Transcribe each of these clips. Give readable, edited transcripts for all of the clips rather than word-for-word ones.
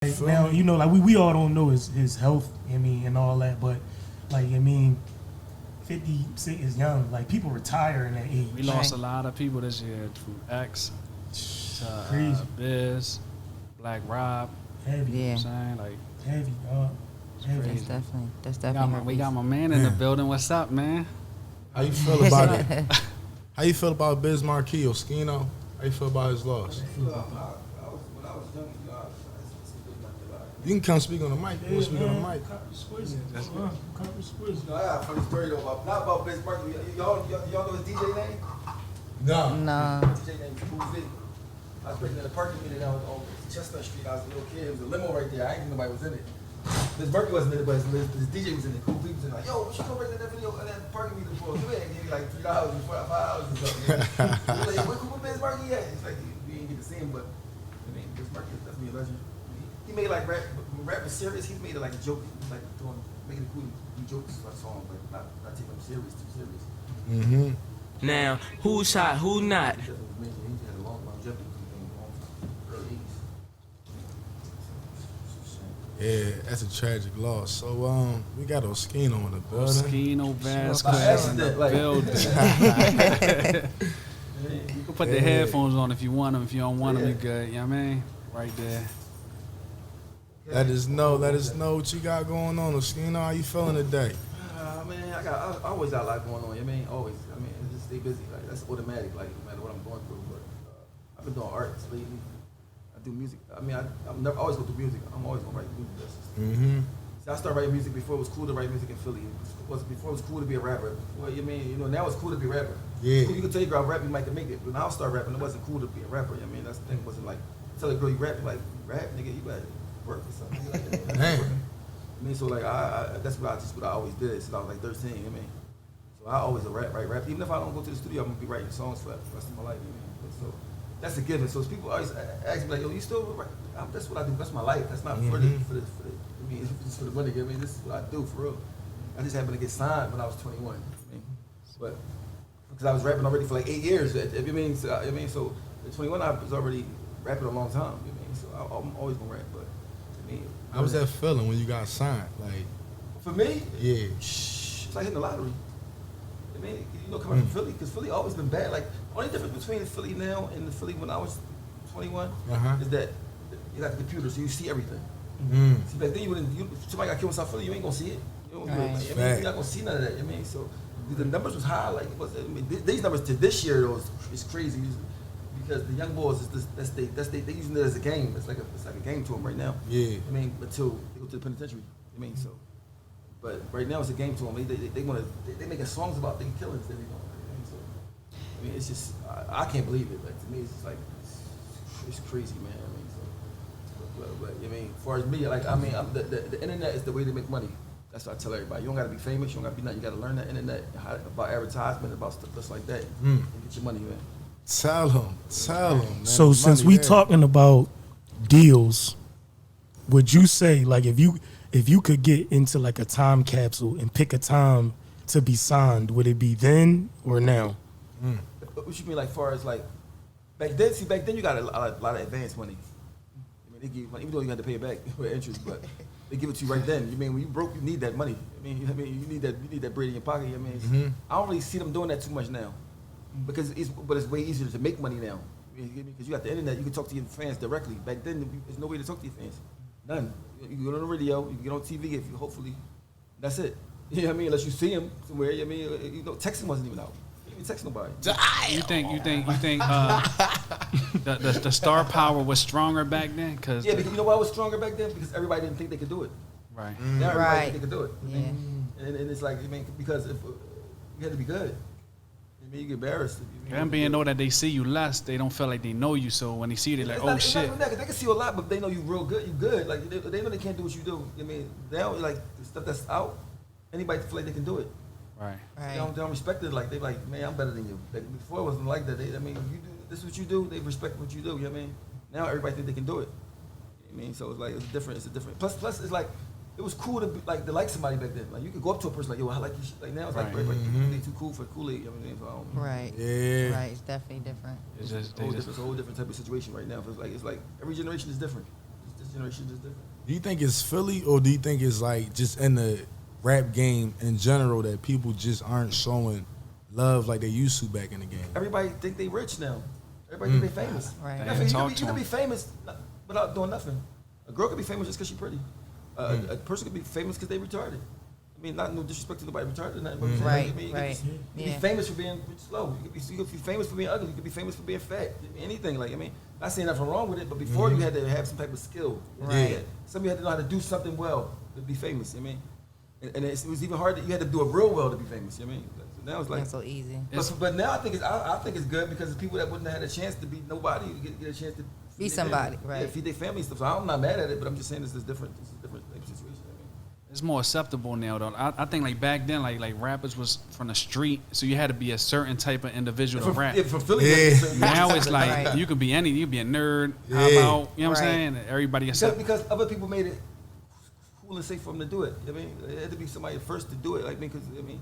Like, now, like we all don't know his health, and all that, but like 50 is young. Like people retire in that age. We lost a lot of people this year through X, Crazy. Biz, Black Rob. Heavy. Yeah. You know what I'm saying? Like Heavy. crazy. That's definitely. We got my man in the building. What's up, man? How you feel about it? How you feel about Biz Marquis, Oschino? How you feel about his loss? You can come speak on the mic. You want to speak on the mic? I got a funny story though not about Biz Marquis. Y'all know his DJ name? No. No. DJ name is Cool V. I was working at a parking meeting out on Chestnut Street. I was a little kid. There was a limo right there. I didn't think nobody was in it. Biz Marquis wasn't in it, but his DJ was in it. Cool V was in it. Like, yo, what you gonna bring that video at that parking meeting for? Come here and give me like $3 or $5 or something. He was like, where Biz Marquis at? It's like, we didn't get to see him, but Biz Marquis is definitely a legend. He made like rap was serious. He made it like a joke. He was like making it cool to do jokes like songs, but not taking them serious, too serious. Mm-hmm. Now, who's hot, who not? He had a long longevity from early 80s. Yeah, that's a tragic loss. So we got Oschino in the building. Oschino Vasquez in the building. You can put the headphones on if you want them. If you don't want them, you good. You know what I mean? Right there. Let us know what you got going on, Oschino. How you feeling today? Man, I always got a lot going on. Always. Just stay busy. Like that's automatic. Like no matter what I'm going through. But I've been doing art lately. I do music. I'm never always going to do music. I'm always going to write music. Mm-hmm. See, I started writing music before it was cool to write music in Philly. Before it was cool to be a rapper. Well, now it's cool to be a rapper. Yeah. You can tell your girl rap, you might can make it. But when I start rapping, it wasn't cool to be a rapper. That's the thing. It wasn't like tell a girl you rap, you like rap, nigga, you better work or something. Like that. Damn. So like that's what I always did since I was like 13. So I always write. Even if I don't go to the studio, I'm gonna be writing songs for the rest of my life. So that's a given. So people always ask me like, yo, you still write? That's what I do. That's my life. That's not for the it's for the money. This is what I do for real. I just happened to get signed when I was 21. But because I was rapping already for like 8 years. So at 21 I was already rapping a long time. So I'm always gonna rap. But how was that feeling when you got signed? Like for me, yeah, it's like hitting the lottery. Coming from Philly, because Philly always been bad. Like only difference between Philly now and the Philly when I was 21 is that you got the computer, so you see everything. See, back then somebody got killed in South Philly, you ain't gonna see it. You're not gonna see none of that. So the numbers was high. Like these numbers to this year though is crazy. Because the young boys they using it as a game. It's like a game to them right now. Yeah. Until they go to the penitentiary. So, but right now it's a game to them. They making songs about their killings. So, it's just I can't believe it. Like to me, it's just like it's crazy, man. But as far as me, like the internet is the way to make money. That's what I tell everybody. You don't gotta be famous. You don't gotta be nothing. You gotta learn the internet about advertisement, about stuff like that, and get your money, man. Tell him. Man, so since we talking about deals, would you say like if you could get into like a time capsule and pick a time to be signed, would it be then or now? What you mean like far as like back then? See, back then you got a lot of advance money. They give you money, even though you had to pay it back with interest, but they give it to you right then. When you broke, you need that money. You need that bread in your pocket. I don't really see them doing that too much now. Because it's way easier to make money now. Because you got the internet, you can talk to your fans directly. Back then, there's no way to talk to your fans. None. You can go on the radio, you can get on TV if you hopefully. That's it. You know what I mean? Unless you see him somewhere. Texting wasn't even out. You didn't text nobody. You think the star power was stronger back then? Because because you know why it was stronger back then? Because everybody didn't think they could do it. Right. Now everybody think they could do it. Yeah. And it's like because if you had to be good. You get embarrassed. Them being know that they see you less, they don't feel like they know you. So when they see you, they're like, oh shit. They can see you a lot, but they know you real good. You good. Like they know they can't do what you do. Now like the stuff that's out, anybody feel like they can do it. Right. They don't respect it. Like they like, man, I'm better than you. Like before it wasn't like that. You do this is what you do. They respect what you do. You know what I mean? Now everybody think they can do it. So it's like it's different. Plus it's like. It was cool to like somebody back then. Like you could go up to a person like, yo, I like you. Like now it's like they too cool for Kool-Aid. So I don't know. Right. Yeah. Right. It's definitely different. It's a whole different type of situation right now. It's like every generation is different. This generation is different. Do you think it's Philly, or do you think it's like just in the rap game in general that people just aren't showing love like they used to back in the game? Everybody think they rich now. Everybody think they famous. Right. You can be famous without doing nothing. A girl could be famous just because she's pretty. A person could be famous because they retarded. I mean, not no disrespect to nobody retarded or nothing. But Right, I mean, right. You could be famous for being slow. You could be famous for being ugly. You could be famous for being fat. Anything like, I mean, not saying nothing wrong with it, but before you had to have some type of skill. Right. Some of you had to know how to do something well to be famous. I mean, and it was even harder. You had to do it real well to be famous. I mean, so now it's like Not so easy. But now I think it's good because it's people that wouldn't have had a chance to be nobody get a chance to Be feed their somebody, family. right. Yeah, feed their family and stuff. So I'm not mad at it, but I'm just saying this is different. This is a different type of situation. I mean, It's more acceptable now, though. I think like back then, like rappers was from the street, so you had to be a certain type of individual to rap. yeah, from Philly. Yeah. Now it's like Right. you could be any, you could be a nerd. How Yeah. about, you know what I'm Right. saying? Everybody accept. because other people made it cool and safe for them to do it. I mean, it had to be somebody first to do it. Like me, because I mean,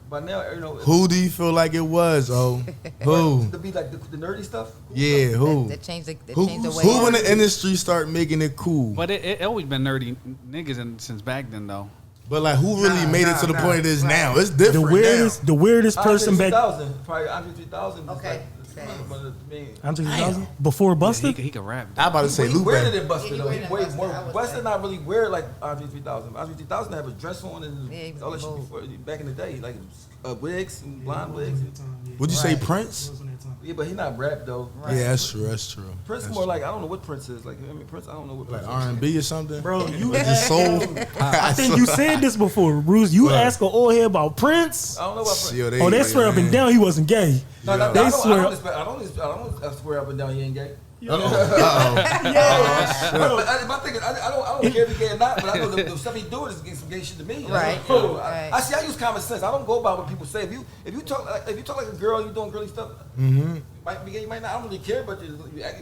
by now Who do you feel like it was? Oh, who? to be like the nerdy stuff. Cool Yeah, stuff. who? That changed the Who way. who in the industry start making it cool? But it always been nerdy niggas since back then, though. But like, who really made it to the point it is now? It's The different weirdest person Andre back. 3000, probably Andre 3000. Okay. One of the main. Andre 3000 before Busta. He could rap. now. I'm about to say He Lupe. weirder than Busta Yeah, though. he He weirder way than more. Busta, I would Busta say. not really weird like Andre 3000. Andre 3000 have a dress on and Yeah, he was all that shit bold. before, back in the day, like wigs and blonde wigs. Would you say Right. Prince? Yeah, but he not rap though. Right. Yeah, that's true. That's true. Prince That's more like I don't know what Prince is. Like I mean Prince, I don't know what like Prince is. R&B or something. Bro, you Like just soul. I think you said this before, Bruce. You What? ask an old head about Prince. I don't know about Prince. Yo, Oh, they swear up and down he wasn't gay. No, no, They I swear- don't swear up and down he ain't gay. Yeah, But my thing is, I don't care if he's gay or not, but I know the stuff he doing is some gay shit to me. Right. I see. I use common sense. I don't go about what people say. If you talk like a girl, you doing girly stuff. You might be gay. You might not. I don't really care, but you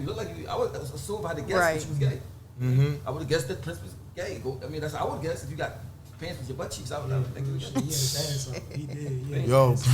look like you. I would assume if I had to guess Right. that she was gay. I would have guessed that Prince was gay. I mean, I would guess if you got pants with your butt cheeks, I would think you was gay. He did. Yeah. Yo, See,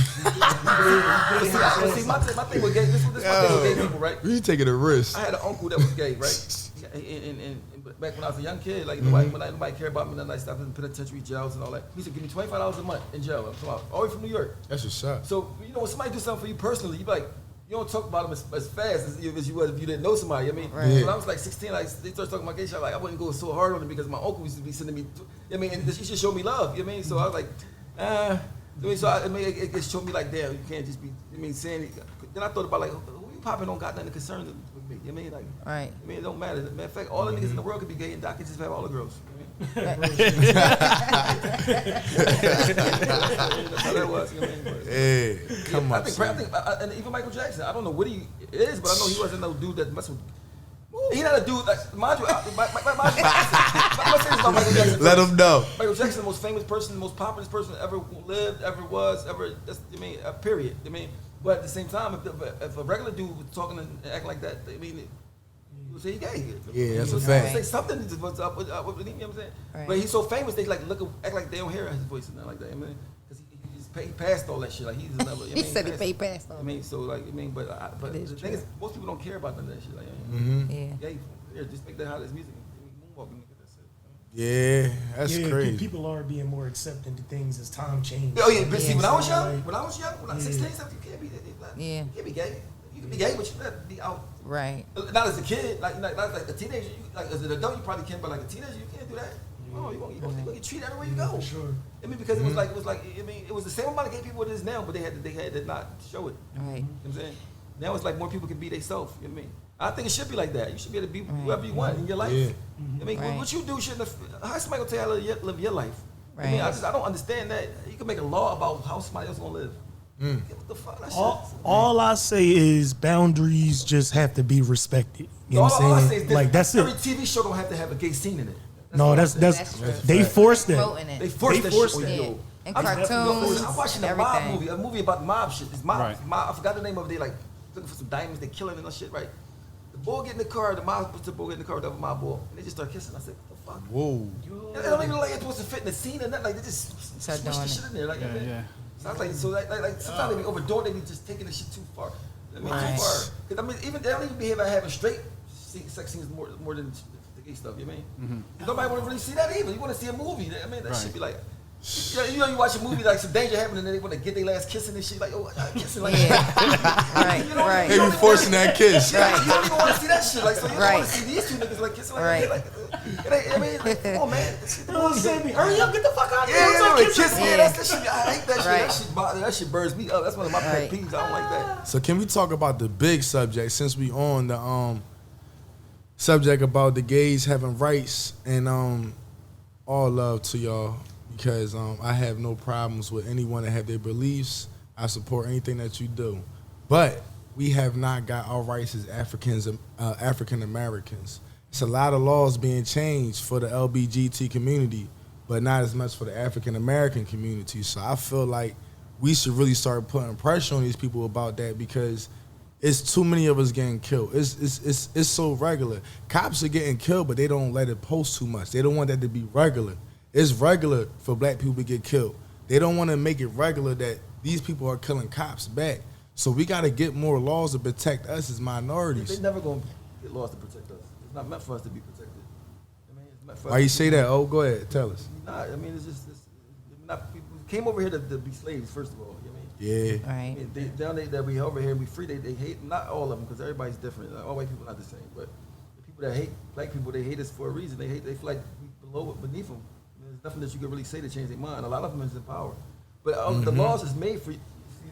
my thing with gay. This my thing with gay people, right? you taking a risk. I had an uncle that was gay, right? And back when I was a young kid, like nobody cared about me, none of that stuff in penitentiary jails and all that. He said, "Give me $25 a month in jail." I'm talking about all the way from New York. That's a shot. So when somebody do something for you personally, you be like, you don't talk about them as fast as you would if you didn't know somebody. I mean, Right. when I was like 16, like they started talking about gay shit. Like I wouldn't go so hard on them because my uncle used to be sending me. I mean, and he should show me love. You know what I mean? So I was like, I mean, it showed me like, damn, you can't just be. I mean, saying. It. Then I thought about like, who you popping on got nothing to concern with me. You know what I mean? Like, Right. I mean, it don't matter. Matter of fact, all the niggas in the world could be gay, and I could just have all the girls. You know what I mean? That's how that was. You know what I mean? But, Hey, come I on. think, and even Michael Jackson. I don't know what he is, but I know he wasn't no dude that mess with. He not a dude like mind you. My thing is about Michael Jackson. Let him know. Michael Jackson, the most famous person, the most popular person ever lived, ever was, ever. That's, I mean, period. I mean, but at the same time, if a regular dude was talking and acting like that, I mean, you would say he gay. Yeah, that's You a would fact. Say something that's what's up with him. You know what I'm saying? Right. But he's so famous, they like act like they don't hear his voice and nothing like that. I mean, because he passed all that shit. Like he's another. He said he paid past I mean, so like, but It the is thing true. is, most people don't care about none of that shit. Like, Yeah. yeah, just make that hot as music. Moonwalk and get that shit. Yeah, that's Yeah, crazy. people are being more accepting to things as time changes. Oh yeah, but see, Yeah. when I was young, Like- when I was 16, 17, you can't be Yeah. you can't be gay. You can be gay, but you can't be out. Right. Not as a kid, not like a teenager. Like as an adult, you probably can, but like a teenager, you can't do that. Oh, you gonna get treated everywhere you go. For sure. I mean, because it was like I mean, it was the same amount of gay people it is now, but they had to not show it. Right. You know what I'm saying? Now it's like more people can be themselves. You know what I mean? I think it should be like that. You should be able to be whoever you want in your life. Yeah. I mean, Right. what you do shouldn't. How somebody gonna tell you how to live your life? I mean, Right. I don't understand that. You can make a law about how somebody else gonna live. What the fuck? That All I say is boundaries just have to be respected. You know what all I I'm say saying? is Like that's every it. TV show don't have to have a gay scene in it. No, all that's I'm saying. That's true. they forced that. Promoting it. They forced that forced shit. that. Yeah. Yo. And I'm cartoons, watching a mob everything. movie, a movie about mob shit. It's mob. Right. I forgot the name of it. They like looking for some diamonds. They killing and shit. Right. The boy get in the car. The mob puts the boy in the car with the other mob boy, and they just start kissing. I said, "What the fuck?" Whoa. They don't even like it's supposed to fit in the scene or nothing. Like they just Start switch the doing shit in there. Like, Yeah, yeah. So I was like sometimes they be overdoing. They be just taking the shit too far. I mean, Right. too far. 'Cause I mean, even they don't even behave like having straight sex scenes more than the gay stuff. You know what I mean? Nobody want to really see that either. You want to see a movie. I mean, that should be like. You know, you watch a movie like some danger happening, and they want to get their last kissing and shit. Like, oh, kissing like that. Right, You know, right. They be forcing that kiss. You don't even want to see that shit. Like, so you don't want to see these two niggas like kissing like that. Like, I mean, like, come on, man. Hurry up, get the fuck out of here. Yeah, kissing. Yeah, that's that shit. I hate that shit. That shit burns me up. That's one of my pet peeves. I don't like that. So can we talk about the big subject since we on the subject about the gays having rights, and all love to y'all, because I have no problems with anyone that have their beliefs. I support anything that you do, but we have not got our rights as African Americans. It's a lot of laws being changed for the LBGT community, but not as much for the African American community. So I feel like we should really start putting pressure on these people about that, because it's too many of us getting killed. It's so regular. Cops are getting killed, but they don't let it post too much. They don't want that to be regular. It's regular for black people to get killed. They don't want to make it regular that these people are killing cops back. So we got to get more laws to protect us as minorities. They never gonna get laws to protect us. It's not meant for us to be protected. I mean, it's meant for us Why you to say that? Oh, go ahead, tell us. Nah, I mean, it's just we came over here to be slaves, first of all. You know what I mean? Yeah. I Right. mean, down there that we over here, we free. They hate, not all of them, because everybody's different. All white people are not the same, but the people that hate black people, they hate us for a reason. They feel like we beneath them. There's nothing that you can really say to change their mind. A lot of them is in power, but the laws is made for you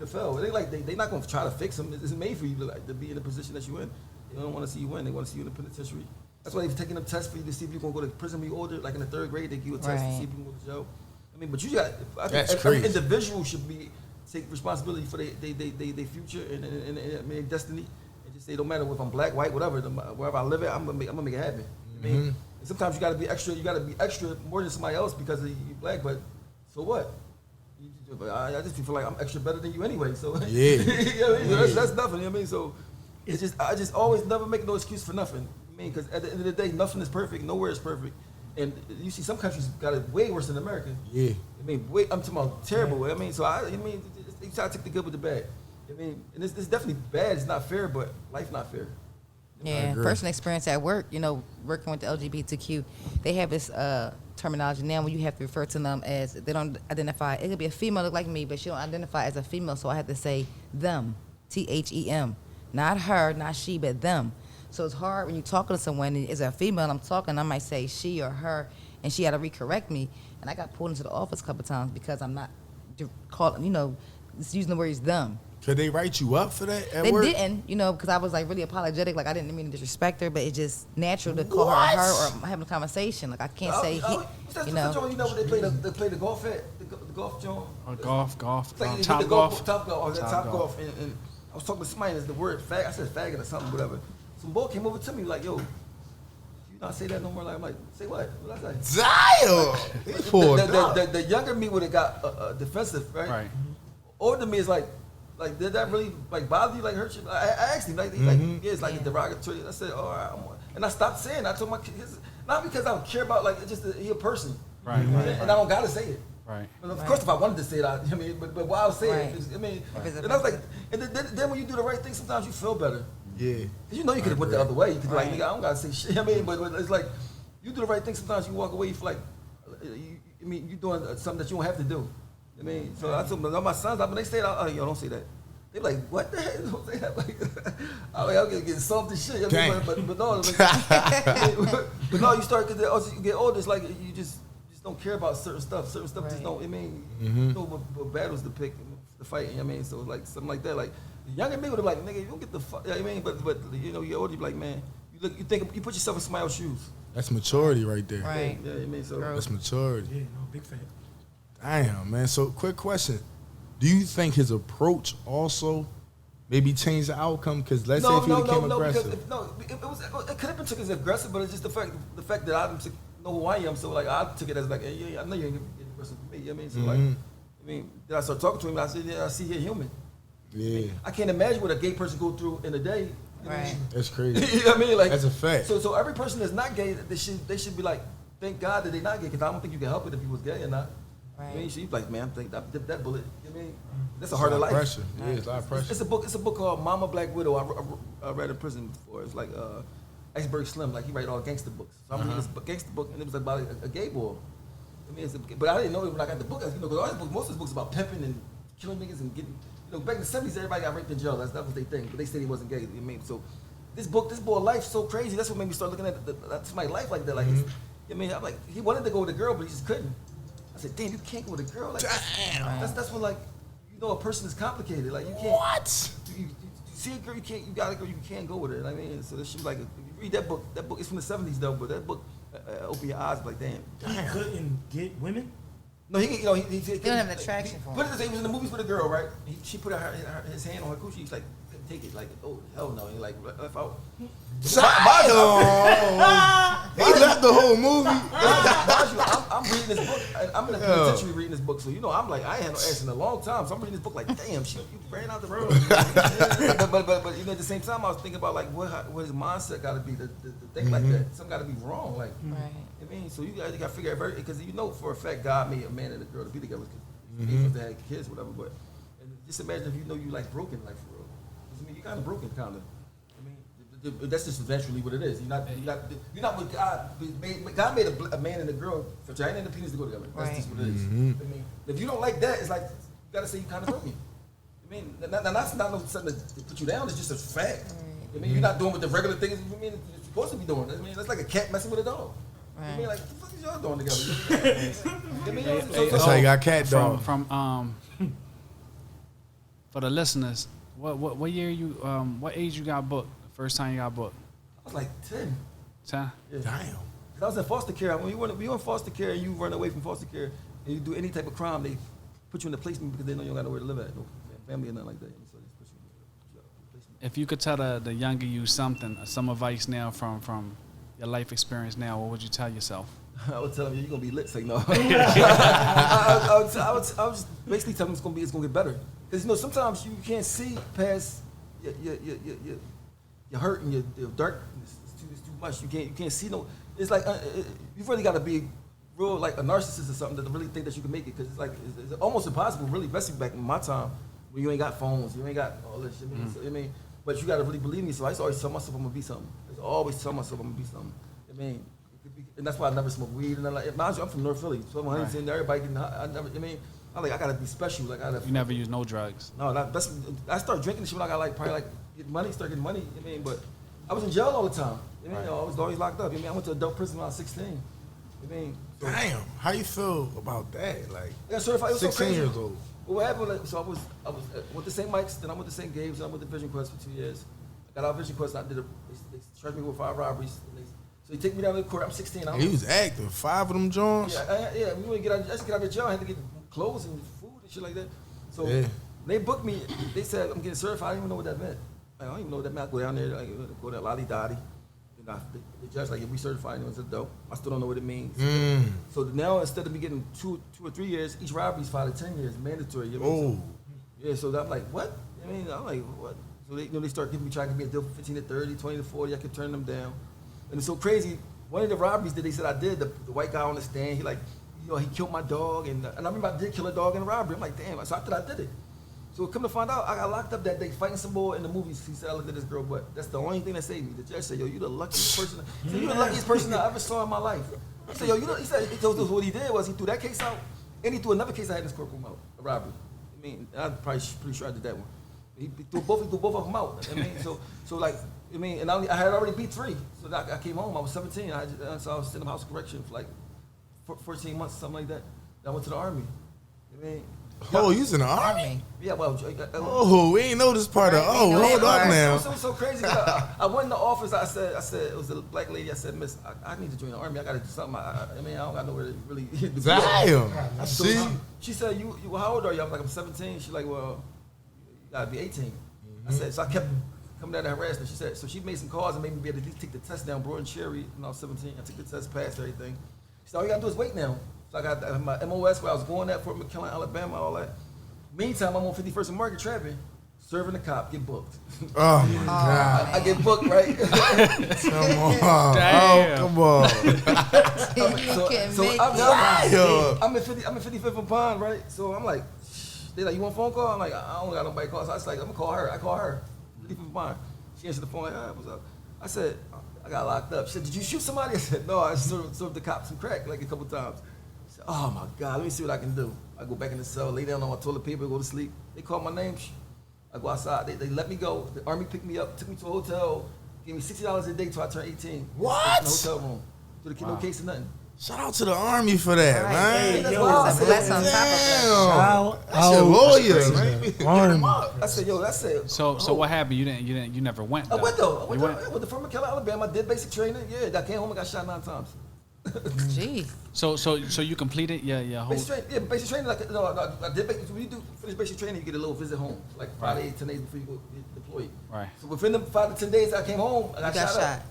to fail. They not going to try to fix them. It's made for you to be in the position that you in. They don't want to see you win. They want to see you in the penitentiary. That's why they're taking a test for you to see if you're going to go to prison when you're older. Like in the 3rd grade, they give you a test to see if you can go to jail. I mean, but you got. I think every individual should take responsibility for their future and I mean, destiny, and just say, no matter if I'm black, white, whatever, wherever I live at, I'm gonna make it happen. I mean, and sometimes you gotta be extra. You gotta be extra more than somebody else because you're black. But so what? I just feel like I'm extra better than you anyway. So Yeah, you know what I mean? That's nothing. You know what I mean? So it's just I just always never make no excuse for nothing. I mean, because at the end of the day, nothing is perfect. Nowhere is perfect. And you see some countries got it way worse than America. Yeah. I mean, I'm talking about terrible way. I mean, so I mean, they try to take the good with the bad. I mean, and it's definitely bad. It's not fair, but life not fair. Yeah, personal experience at work, you know, working with the LGBTQ, they have this terminology now when you have to refer to them as, they don't identify, it could be a female look like me, but she don't identify as a female, so I have to say them, THEM. Not her, not she, but them. So it's hard when you're talking to someone, and as a female I'm talking, I might say she or her, and she had to recorrect me, and I got pulled into the office a couple times because I'm not calling, you know, just using the words them. Could they write you up for that at They work? didn't, you know, because I was like really apologetic. Like I didn't mean to disrespect her, but it's just natural to call her or having a conversation. Like I can't say, That's you know. the joint, you know, where they play the golf at the golf joint. Golf, It's like top the golf. Top golf. And I was talking to somebody. Is the word fag? I said faggot or something, whatever. Some boy came over to me like, yo, you not say that no more. Like I'm like, say what? What I say? Damn. The younger me would have got defensive, right? Right. Older me is like, did that really like bother you? Like hurt you? I asked him, like, yeah, it's like a derogatory. I said, all right, and I stopped saying. I told my kids, not because I don't care about like, it's just he a person, Right. and I don't gotta say it. Right. But of course, if I wanted to say it, I mean, but while I was saying it, I mean, and I was like, and then when you do the right thing, sometimes you feel better. Yeah. You know, you could have went the other way. You could be like, nigga, I don't gotta say shit. I mean, but it's like, you do the right thing. Sometimes you walk away, you feel like, you doing something that you don't have to do. I mean, so I told my sons, when they say that, oh, yo, don't say that. They be like, what the hell? Don't say that. Like, I'm getting soft as shit. I mean, but no, but no, you start, because you get older, it's like you just don't care about certain stuff. Certain stuff just don't, I mean, you know what battles to pick, to fight, I mean, so like something like that. Like, the younger me would have like, nigga, you don't get the fuck, I mean, but you know, you're older, you be like, man, you put yourself in somebody else's shoes. That's maturity right there. Right. Yeah, I mean, so. That's maturity. Yeah, no, big fan. Damn, man. So, quick question. Do you think his approach also maybe changed the outcome? Because let's say if he became aggressive. It could have been took as aggressive, but it's just the fact that I didn't know who I am. So like I took it as like, hey, I know you ain't getting aggressive with me. You know what I mean? So like, I mean, then I started talking to him. And I said, yeah, I see you're human. Yeah. I can't imagine what a gay person go through in a day. Right. That's crazy. You know what I mean? Like, that's a fact. So every person that's not gay, they should be like, thank God that they're not gay, because I don't think you can help it if you was gay or not. Right. I mean, she's like, man, I think that bullet. You know what I mean? That's a harder life. Pressure. Yeah, it's a lot of pressure. It's a book called Mama Black Widow. I read in prison before. It's like Iceberg Slim, like he write all gangster books. So I'm reading this gangster book, and it was like about a gay boy. I mean, but I didn't know it when I got the book. You know, because all his books, most of his books about pimping and killing niggas and getting. You know, back in the '70s, everybody got raped in jail. That was their thing. But they said he wasn't gay. I mean, so this boy life's so crazy. That's what made me start looking at somebody's life like that. Like, I mean, I'm like, he wanted to go with a girl, but he just couldn't. I said, damn, you can't go with a girl. Like, that's when like, you know, a person is complicated. Like, you can't. What? You see a girl, you got a girl, you can't go with her. I mean, so she was like, if you read that book is from the '70s though, but that book opened your eyes. Like, damn. He couldn't get women. No, he don't have an attraction for him. Put it this way, he was in the movies with a girl, right? She put his hand on her coochie. He's like, take it. Like, oh hell no. He like left out. Zion! He left the whole movie. I'm reading this book. I'm in the penitentiary reading this book, so you know I'm like I ain't had no ass in a long time. So I'm reading this book like, damn, you ran out the room. but you know at the same time I was thinking about like what his mindset got to be to think like that. Something got to be wrong. Like, I mean, so you got to figure out because you know for a fact God made a man and a girl to be together because they supposed to have kids, whatever. But just imagine if you know you like broken, like for real. I mean, you kind of broken, kind of. That's just eventually what it is. You're not with God. God made a man and a girl for vagina and the penis to go together. That's just what it is. I mean, if you don't like that, it's like you gotta say you kind of broken. I mean, that's not something to put you down. It's just a fact. I mean, you're not doing what the regular things I mean you're supposed to be doing. I mean, that's like a cat messing with a dog. I mean, like what the fuck is y'all doing together? I mean, That's how you got cat dog. From for the listeners, what year you what age you got booked? First time you got booked? I was like 10. 10? Yeah. Damn. I was in foster care. When you in foster care and you run away from foster care and you do any type of crime, they put you in a placement because they know you don't got nowhere to live at, no family or nothing like that. So they put you in a placement. If you could tell the younger you some advice now from your life experience now, what would you tell yourself? I would tell him you're gonna be lit. Say no. I would just basically tell him it's gonna get better. Because you know sometimes you can't see past your hurt and your darkness. It's too much. You can't see no. It's like you've really got to be real like a narcissist or something to really think that you can make it. Because it's like it's almost impossible. Really, especially back in my time when you ain't got phones, you ain't got all this shit. So, I mean, but you got to really believe me. So I used to always tell myself I'm gonna be something. I used to always tell myself I'm gonna be something. I mean, and that's why I never smoke weed. And like, mind you, I'm from North Philly, so I'm everybody getting. I mean, I gotta be special. Like you never use no drugs. No, I started drinking this shit when I got like probably like start getting money. I mean, but I was in jail all the time. I mean, you know, I was always locked up. I mean, I went to adult prison when I was 16. I mean, so Damn, how you feel about that? Like, I got certified. It was 16 so crazy. years old. Well, what happened? Like, so I was went to St. Mike's, then I went to St. Gabe's, then I went to Vision Quest for 2 years. I got out of Vision Quest, and they charged me with 5 robberies. So they take me down to the court. I'm 16. He was active. 5 of them Jones. Yeah. We want to get out. Just get out of jail. I had to get clothes and food and shit like that. So they booked me. They said I'm getting certified. I didn't even know what that meant. I don't even know what that meant. I go down there, go to Lottie Dottie. The judge like, if we certify anyone, it's dope. I still don't know what it means. So now instead of me getting 2 or 3 years, each robbery's 5 to 10 years, mandatory. You know yeah, so I'm like, what? I mean, I'm like, what? So they start trying to give me a deal for 15 to 30, 20 to 40. I could turn them down. And it's so crazy. One of the robberies that they said I did, the white guy on the stand, he killed my dog, and I remember I did kill a dog in a robbery. I'm like, damn, so I thought I did it. So come to find out, I got locked up that day fighting some boy in the movies. He said I looked at this girl, but that's the only thing that saved me. The judge said, yo, you the luckiest person. You the luckiest person I ever saw in my life. I said, yo, he said what he did was he threw that case out, and he threw another case I had in his courtroom out, a robbery. I mean, I'm probably pretty sure I did that one. He threw both of them out. I mean, so like, I mean, and I had already beat 3. So I came home. I was 17. So I was sitting in house correction for like 14 months, something like that. Then I went to the army. I mean, you was in the army? Yeah, well. We ain't know this part of. Hold up now. So crazy. I went in the office. I said, it was a black lady. I said, Miss, I need to join the army. I got to do something. I mean, I don't got nowhere to really. Damn. So See. She said, you how old are you? I was like, I'm 17. She's like, well, you gotta be 18. I said, so I kept coming down to harass her. She said, so she made some calls and made me be able to at least take the test down, Broad and Cherry, when I was 17. I took the test, passed everything. She said, all you gotta do is wait now. So I got my MOS where I was going at Fort McKinley, Alabama, all that. Meantime, I'm on 51st and Market trapping, serving the cop, get booked. Oh my God. I get booked, right? Come on. Damn. Come on. I'm in 55th and Pond, right? So I'm like, they like, you want a phone call? I'm like, I don't got nobody call. So I was like, I'm gonna call her. I call her. 55th and Pond. She answered the phone like, what's up? I said, I got locked up. She said, did you shoot somebody? I said, no, I served the cops some crack like a couple times. She said, oh my God, let me see what I can do. I go back in the cell, lay down on my toilet paper, go to sleep. They call my name. I go outside. They let me go. The Army picked me up, took me to a hotel, gave me $60 a day till I turned 18. What? In the hotel room. So the kid no case or nothing. Shout out to the Army for that, Right. man. Hey, That's yo, why I it's a said, blessing on top of that. Damn. That's your lawyer, man. Army. I said, yo, that's it. So what happened? You never went. I went though. I You went to Fort McKellar, Alabama. I did basic training. Yeah, I came home and got shot 9 times. Jeez. So you completed your whole. Basic training. Like I did. When you do finish basic training, you get a little visit home, like 5 to 8, 10 days before you go get deployed. Right. So within the 5 to 10 days, I came home and I You got shot shot. up.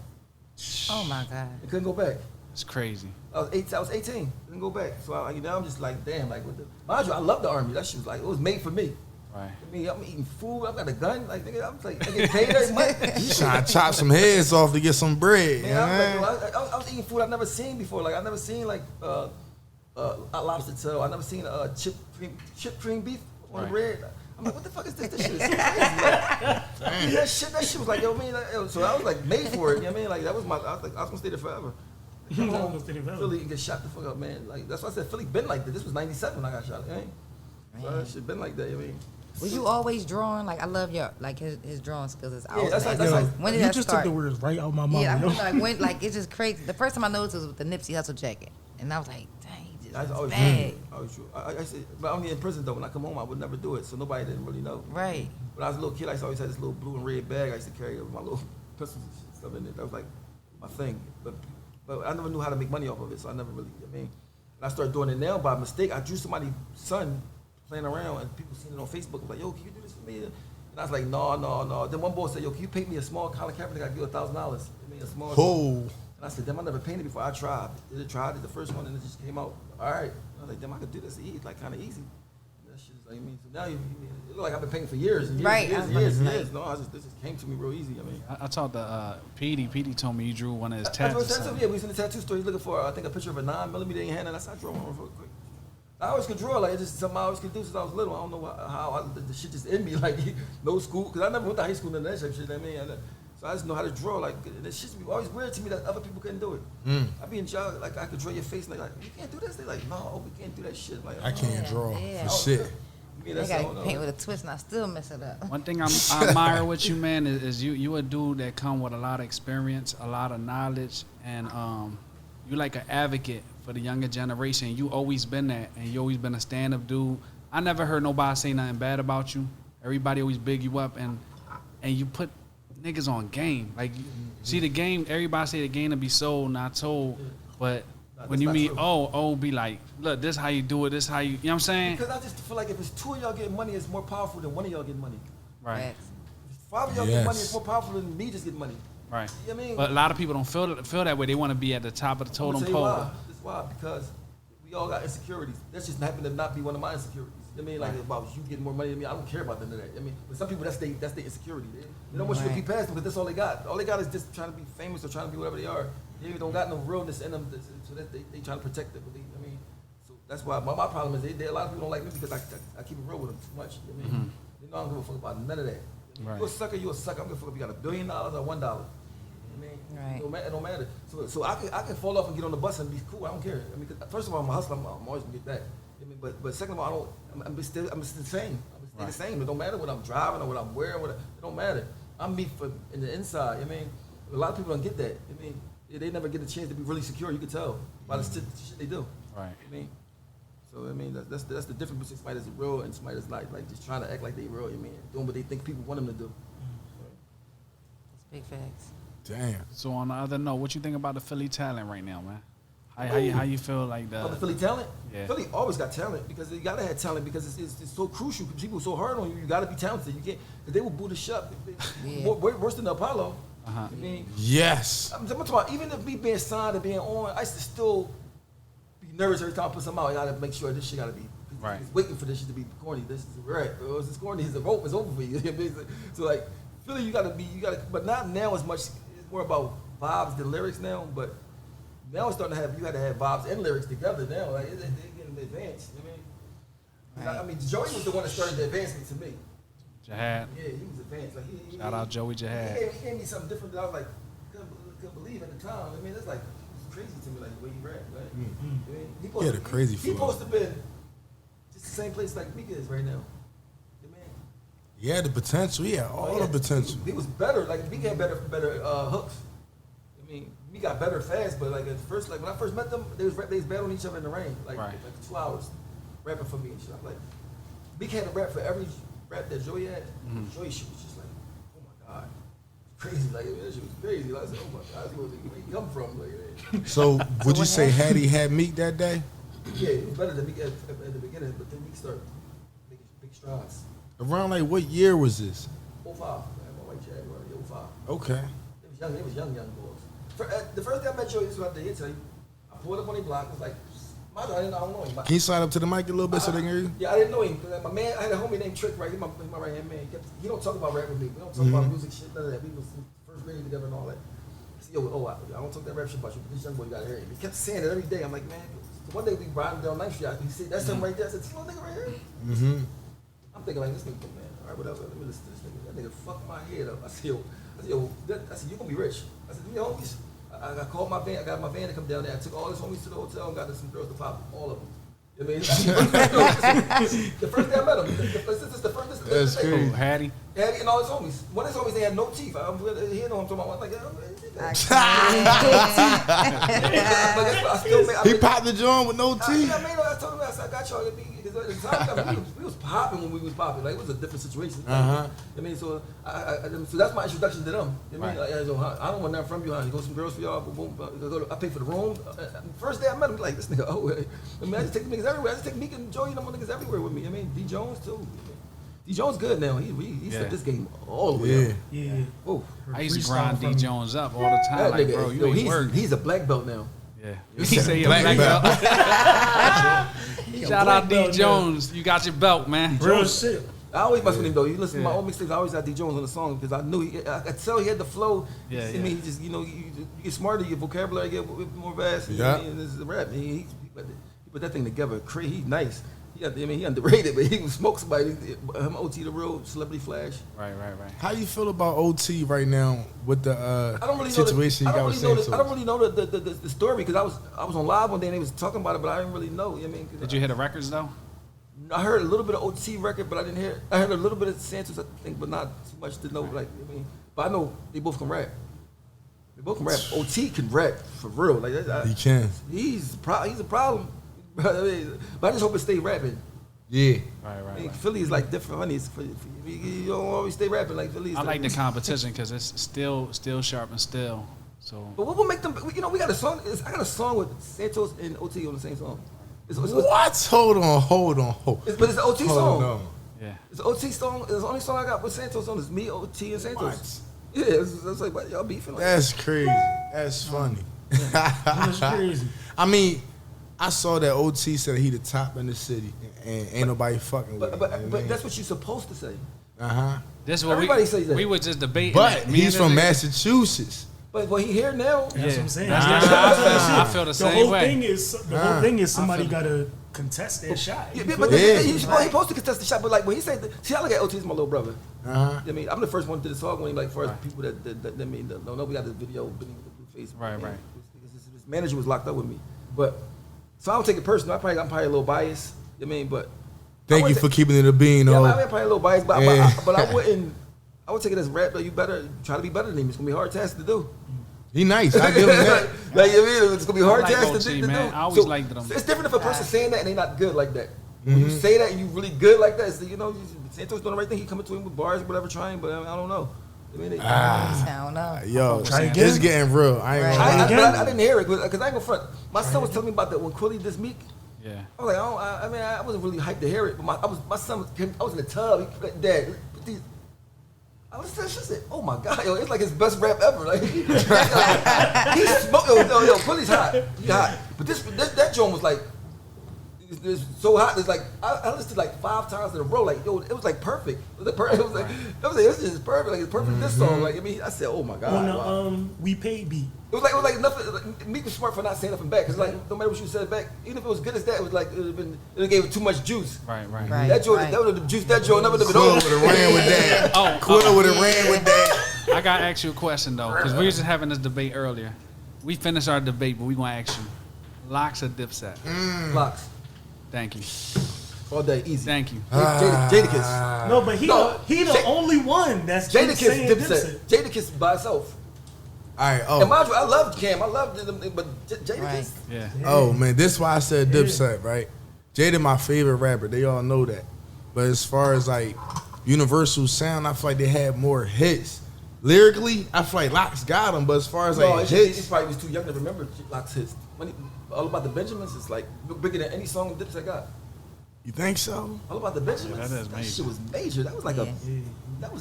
Oh my God. I couldn't go back. It's crazy. I was 18. Didn't go back. So I'm just like, damn. Like, mind you, I love the Army. That shit was like, it was made for me. Right. I mean, I'm eating food. I got a gun. Like, nigga, I'm like, I get paid every month. You trying to chop some heads off to get some bread, Man, man. I was eating food I've never seen before. Like, I've never seen like lobster tail. I never seen chip cream beef on the Right. bread. I'm like, what the fuck is this? This shit is so crazy. Like, that shit was like, yo, man. So I was like made for it. You know what I mean? Like, that was I was gonna stay there forever. Come home, Philly and get shot the fuck up, man. Like, that's why I said Philly been like this. This was '97 when I got shot. Right? So that shit been like that. You know what I mean? Was you always drawing? Like I love your like his drawing skills. Is Yeah, that's Yo, like when did you that just start? took the words right out my mouth. Yeah, I yo. mean, like when like it's just crazy. The first time I noticed was with the Nipsey Hussle jacket, and I was like, dang, he That's just always bad. true. I said, but only in prison though. When I come home, I would never do it, so nobody didn't really know. Right. When I was a little kid, I always had this little blue and red bag. I used to carry with my little pistols and stuff in it. That was like my thing. But I never knew how to make money off of it, so I never really. I mean, and I started doing it now by mistake. I drew somebody's son playing around, and people seen it on Facebook. I was like, yo, can you do this for me? And I was like, no. Then one boy said, yo, can you pay me a small Colin Kaepernick? I give you $1,000. I mean, a small. Oh. And I said, damn, I never painted before. I tried. I did the first one, and it just came out. All right. I was like, damn, I could do this. It's like kind of easy. And that shit is like, I mean, so now it look like I've been painting for years and years Right, and I was years. about to say. No, this just came to me real easy. I mean. I talked to Petey. Petey told me you drew one of his I drew a tattoos. tattoo. Yeah, we was in the tattoo store. He's looking for, I think, a picture of a 9mm in hand, and I said, I drew one real quick. I always could draw, like, it's just something I always could do since I was little. I don't know how the shit just in me, like, no school, because I never went to high school, none of that shit, you know what I mean? So I just know how to draw, like, this shit's always weird to me that other people couldn't do it. I be in jail, like, I could draw your face, and like, you can't do this? They're like, no, we can't do that shit. Like, I can't draw Yeah. for shit. I mean, I that's got to paint with a twist, and I still mess it up. One thing I admire with you, man, is you a dude that come with a lot of experience, a lot of knowledge, and you like an advocate for the younger generation. You always been that, and you always been a stand-up dude. I never heard nobody say nothing bad about you. Everybody always big you up, and you put niggas on game. Like, see the game, everybody say the game to be sold, not told, but when you meet be like, look, this how you do it, this how you know what I'm saying? Because I just feel like if it's 2 of y'all getting money, it's more powerful than 1 of y'all getting money. Right, Facts. If 5 of y'all getting money, it's more powerful than me just getting money. right. You know what I mean? But a lot of people don't feel that way. They want to be at the top of the I'm totem gonna tell you pole. why. That's why, because we all got insecurities. That just happened to not be one of my insecurities. You know what I mean? Like, about you getting more money than me, I don't care about none of that. I mean, but some people, that's their insecurity. They don't want you to be past them because that's all they got. All they got is just trying to be famous or trying to be whatever they are. They don't got no realness in them, so that they trying to protect it. I mean, so that's why my problem is a lot of people don't like me because I keep it real with them too much. You know what I mean? They know I don't give a fuck about none of that. Right. You a sucker, you a sucker. I don't give a fuck if you got $1 billion or $1. You know what I mean? Right. It don't matter. So I can fall off and get on the bus and be cool. I don't care. I mean, 'cause first of all, I'm a hustler. I'm always gonna get that. I mean, but second of all, I'm still the same. I'm the same. It don't matter what I'm driving or what I'm wearing. It don't matter. I'm me in the inside. I mean, a lot of people don't get that. I mean, they never get a chance to be really secure. You can tell by the shit they do. Right. I mean, so I mean that's the difference between somebody that's real and somebody that's like just trying to act like they real. I mean, doing what they think people want them to do. That's big facts. Damn. So on the other note, what you think about the Philly talent right now, man? How you feel like Oh, the the Philly talent? Yeah. Philly always got talent because you gotta have talent because it's so crucial. People are so hard on you. You gotta be talented. You can't because they will boot the shop. Yeah. Worse than the Apollo. Uh-huh. I mean, Yes. I'm talking about even if me being signed and being on, I used to still be nervous every time I put something out. I gotta make sure this shit gotta be Right. It's waiting for this shit to be corny. This is right. Or it's corny. The rope is over for you. So like Philly, you gotta, but not now as much. It's more about vibes than lyrics now. But now it's starting to have you had to have vibes and lyrics together now. Like they're getting advanced. You know what I mean? I mean, Joey was the one that started the advancement to me. Jihad? Yeah, he was advanced. Like Shout out Joey Jihad. He gave me something different that I was like, couldn't believe at the time. I mean, it's like it's crazy to me, like the way he rap. Right? I mean, He had a crazy He flow. supposed to been just the same place like Mika is right now. I mean, He had the potential. He had all the potential. He was better. Like Mika had better hooks. I mean, we got better fast, but like at first, like when I first met them, they was battling each other in the rain, like 2 hours, rapping for me and shit. I'm like, Mika had a rap for every rap that Joey had. Joey shit was just like, oh my god, crazy. Like that shit was crazy. Like, I said, oh my god, where he come from? Like, So would you say Hattie had Meek that day? yeah, it was better than Mika at the beginning, but then Mika started making big strides. Around like what year was this? 05, man, my white Jaguar, 05. Okay. They was young boys. The first day I met Joey, this is what I did tell you. I pulled up on his block. It was like, I don't know him. Can you slide up to the mic a little bit so they can hear you? Yeah, I didn't know him. My man, I had a homie named Trick, right? He's my right hand man. He don't talk about rap with me. We don't talk about music shit, none of that. We was in first grade together and all that. I said, yo, I don't talk that rap shit about you, but this young boy, you gotta hear him. He kept saying it every day. I'm like, man. So one day we riding down 9th Street. He said, that's him right there. I said, this little nigga right here? I'm thinking like, this nigga, man. All right, whatever. Let me listen to this nigga. That nigga fucked my head up. I said, you gonna be rich. I said, you homies. I called my van. I got my van to come down there. I took all his homies to the hotel and got some girls to pop, all of them. You know what I mean? The first day I met him. That's crazy. Hattie. Hattie and all his homies. One of his homies, they had no teeth. He know what I'm talking about. I was like, He popped the joint with no teeth. I told him, I said, I got y'all. Because at the time, we was popping when we was popping. Like, it was a different situation. I mean, so that's my introduction to them. You know what I mean? Like, I don't want nothing from you, honey. Go some girls for y'all. Boom, boom. I pay for the room. First day I met him, like, this nigga, I mean, I just take the niggas everywhere. I just take Meek and Joey and them niggas everywhere with me. I mean, D. Jones, too. D. Jones good now. He set this game all the way up. Yeah. Oh. I used to grind D. Jones up all the time. Like, bro, you ain't working. He's a black belt now. Yeah. He say he a black belt. Shout out D. Jones. You got your belt, man. Real shit. I always mess with him though. You listen to my old mixtapes, I always had D. Jones on the song because I knew I could tell he had the flow. Yeah, I mean, he just, you get smarter, your vocabulary get more vast. Yeah. And this is a rap. He put that thing together. He's nice. He underrated, but he can smoke somebody. Him OT the real celebrity flash. Right. How you feel about OT right now with the I don't really situation know you got with Santos? I don't really know the story because I was on live one day and they was talking about it, but I didn't really know. You know what I mean? Did you hear the records though? I heard a little bit of OT record, but I didn't hear. I heard a little bit of Santos, I think, but not too much to know. Like, I mean, but I know they both can rap. They both can rap. OT can rap for real. Like, He can. He's a problem. But I just hope it stay rapping. Yeah. I mean, Philly is like different, honey. You don't always stay rapping like Philly. I like the competition because it's still sharp and still. So. But what will make them? We got a song. I got a song with Santos and OT on the same song. What? Hold on. But it's an OT song. No. Yeah. It's an OT song. It's the only song I got with Santos on. Is me, OT, and Santos. What? Yeah, it's like, what, y'all beefing? Like That's crazy. That's funny. That's crazy. I mean, I saw that OT said he the top in the city and ain't nobody fucking with him. But that's what you're supposed to say. This is what Everybody says that. we were just debating. But Me he's and from this nigga. Massachusetts. But he here now. That's what I'm saying. I feel the same way. The whole thing is somebody got to contest that shot. Yeah, but he's supposed to contest the shot. But like when he said, see, I look at OT as my little brother. I mean, I'm the first one to the song when he like for people that don't know, we got this video with the blue face. Right. His manager was locked up with me, but so I don't take it personal. I'm probably a little biased. I mean, but Thank you for keeping it a bean, though. Yeah, I'm probably a little biased, but I wouldn't. I would take it as rap. Like, you better try to be better than him. It's gonna be a hard task to do. He nice. I give him that. Like, you know, it's gonna be a hard task OT, to do. man. I always liked them. It's different if a person's saying that and they not good like that. When you say that and you really good like that, it's, Santos doing the right thing. He coming to him with bars or whatever, trying. But I don't know. I mean, I don't know. Yo, Try again. it's getting real. I ain't gonna I didn't hear it because I ain't gonna front. My son was telling me about that when Quilly dissed Meek. Yeah. I was like, I wasn't really hyped to hear it, but my son I was in the tub. He like, Dad, I was said, oh my God, yo, it's like his best rap ever. Like he smoked. Yo, Quilly's hot. He hot. But that joint was like, it's so hot. It's like I listened to like 5 times in a row. Like, yo, it was like perfect. It was like this is perfect. Like it's perfect. This song. Like, I mean, I said, oh my God. On the wow. We Paid beat. It was like nothing. Like, Meek was smart for not saying nothing back. Cause like no matter what you said back, even if it was good as that, it was like it gave it too much juice. Right. That joint, that would have juiced that joint. Never would have been over. Quitter would have ran with that. Quitter would have ran with that. I gotta ask you a question though, because we were just having this debate earlier. We finished our debate, but we gonna ask you: Locks or Dipset? Locks. Thank you. All day, easy. Thank you. Jadakiss. No, but he the only one that's Jadakiss, saying Dipset. Jadakiss by itself. All right. And mind you, I loved Cam. I loved them, but Jadakiss. Right. Yeah. Oh man, this is why I said Dipset, right? Jada my favorite rapper. They all know that. But as far as like Universal sound, I feel like they had more hits. Lyrically, I feel like Locks got them, but as far as like he hits, probably was too young to remember Locks hits. All About the Benjamins is like bigger than any song Dipset got. you think so? All About the Benjamins. Yeah, that is that major. shit was major. That was like Yeah. that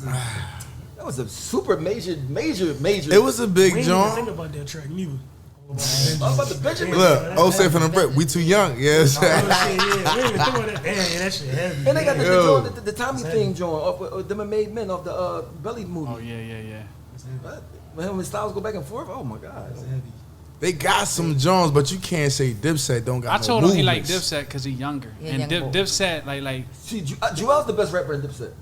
was a super major. It was a We big ain't even jump. think about that track neither. All About the Benjamins. Look, O say from the brick, we too young. Yes. Oh, shit, yeah. We ain't even think about that. Damn, that shit heavy. And they got Yo. the Tommy theme joint off them and Made Men off the Belly movie. Oh yeah. What? When him and Styles go back and forth, oh my god. They got some Jones, but you can't say Dipset don't got I no told him he like movements. Dipset because he younger, Yeah, and young boy. Dipset like See, Joel's the best rapper in Dipset.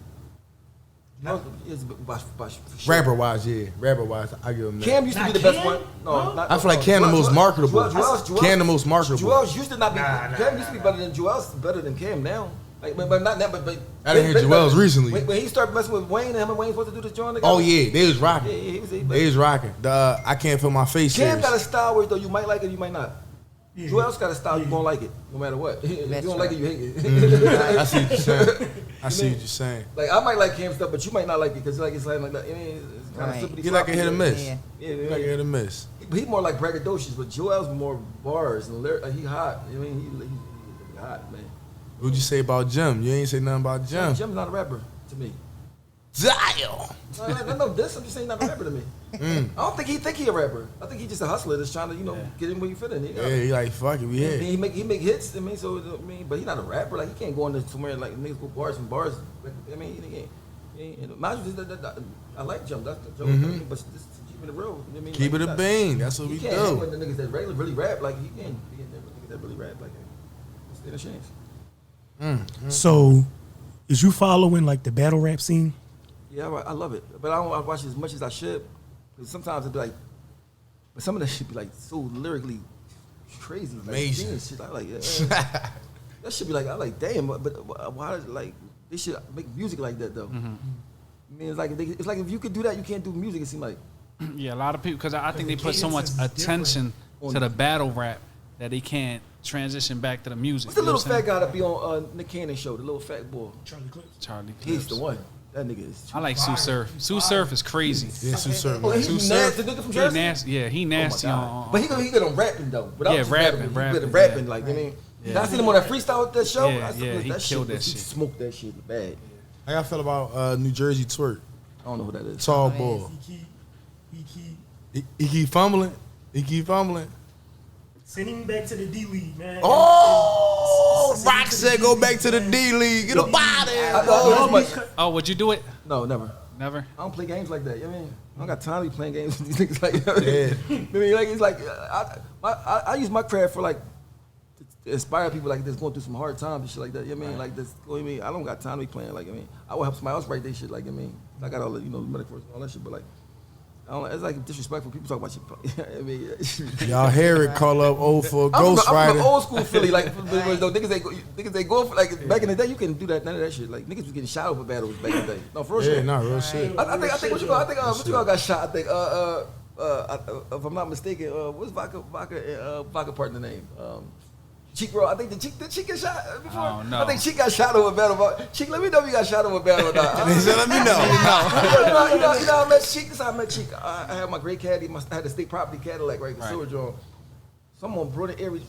Is by for sure. Rapper wise, yeah. Rapper wise, I give him that. Cam used to be Not the best Cam? one. No, Huh? not, I feel like Cam the most marketable. Joel's Cam the most marketable. Joel's used to not be. Nah, Cam used to be better than Joel's better than Cam now. Like, but not that. But I didn't hear Joel's recently. When he started messing with Wayne and him and Wayne supposed to do this joint. Oh yeah, they was rocking. Yeah, he was. They was rocking. The I can't feel my face. Cam series. got a style where though you might like it, you might not. Yeah. Joel's got a style you gonna like it, no matter what. If you That's don't like it, you hate it. I see what you're saying. I see what you're saying. Like I might like Cam stuff, but you might not like it because like it's like that. I mean, it's kind Right. of He like a hit or miss. Yeah. Yeah, He like a hit or miss. He more like braggadocious, but Joel's more bars and he hot. I mean, he hot, man. What'd you say about Jim? You ain't say nothing about Jim. Jim's not a rapper to me. Damn. No, this I'm just saying not a rapper to me. I don't think he a rapper. I think he just a hustler that's trying to get in where you fit in. Yeah, he like fuck it, we I mean, here. he make hits. I mean, but he not a rapper. Like he can't go into somewhere like niggas go bars and bars. I mean, he ain't. Mind you, I like Jim. That's the joke. But just keep it real. You know what I mean? Keep like, it a bean. That's what we can't hang do. with the niggas that really rap. Like he can't be in there with niggas that really rap. Like stand a chance. So, is you following like the battle rap scene? Yeah, I love it, but I don't watch it as much as I should. Because sometimes it'd be like, but some of that shit be like so lyrically crazy, like Amazing. genius shit. I like that should be like I like damn, but why like they should make music like that though. I mean, it's like if you could do that, you can't do music. It seems like yeah, a lot of people because I think they the put so much cadence is attention different. to the battle rap that they can't transition back to the music. what's the You know little what I'm fat guy that be on Nick Cannon's show? The little fat boy. Charlie Clips. saying? Charlie. He's Clips. the one. That nigga is. I like Sue Surf. Sue Surf is crazy. Yeah, Sue Surf. Oh, he's Sue nasty Surf. nigga from He Jersey. nasty. Yeah, he nasty Oh my on. God. But he good on rapping though. Without Yeah, just rapping, he good rapping, at rapping. yeah. Like I mean, Yeah. I seen him on that freestyle with that show. Yeah, I said, yeah, look, he killed that he shit. smoked that shit bad. How y'all feel about New Jersey twerk? I don't know who that is. Tall man. boy. He He keep fumbling. He keep fumbling. send him back to the D League, man. Oh, Rock said go back to the D League. Get a body. Oh, would you do it? No, never. Never. I don't play games like that. You know what I mean? I don't got time to be playing games with these niggas like that. Yeah. I mean, like it's like I use my craft for like to inspire people like that's going through some hard times and shit like that. You know what I mean? Like this. You know what I mean? I don't got time to be playing like I mean. I will help somebody else write their shit. Like I mean, I got all the metaphors and all that shit, but like. I don't, it's like disrespectful. People talk about shit. I mean, Y'all hear it call up old for a ghost I'm rider. from old school Philly. Like niggas they go for like back in the day. You couldn't do that. None of that shit. Like niggas was getting shot over battles back in the day. No, for real. Yeah, shit. nah, real shit. I think what you call? I think what you call got shot. I think if I'm not mistaken, what's Vodka partner name? Cheek Roll. I think the Cheek got shot before. Oh, no. I think Cheek got shot over a battle. Cheek, let me know if you got shot over a battle or not. They said, let me know. you know, I met Cheek. This is how I met Cheek. I had my great caddy. I had a state property Cadillac, right? The silver John. Someone brought it every.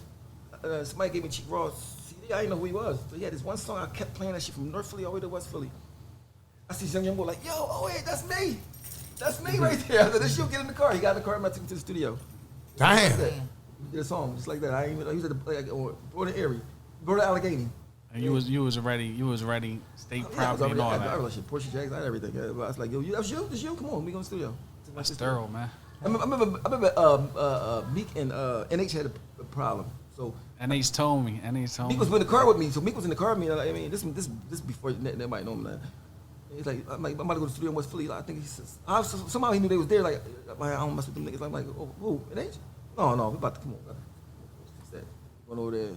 Somebody gave me Cheek Raw CD. I didn't know who he was. So he had this one song. I kept playing that shit from North Philly all the way to West Philly. I see some young boy like, yo, oh wait, that's me. That's me right there. I said, this you get in the car. He got in the car and I took him to the studio. Damn. We did a song just like that. I ain't even. He was at the Border Erie, Border Allegheny. And you was ready state property and all I that. was like, Porsche Jags, I had everything. I was like, yo, that's you. Come on, we go in the studio. That's thorough, man. I remember Meek and NH had a problem. So And he's told me. Meek was in the car with me. So Meek was in the car with me. I mean, this before everybody know him now. He's like, I'm about to go to the studio in West Philly. Like, I think he says, somehow he knew they was there. Like, I don't mess with them niggas. I'm like, oh, who? It ain't you? No, we about to come on. Fix that. Going over there.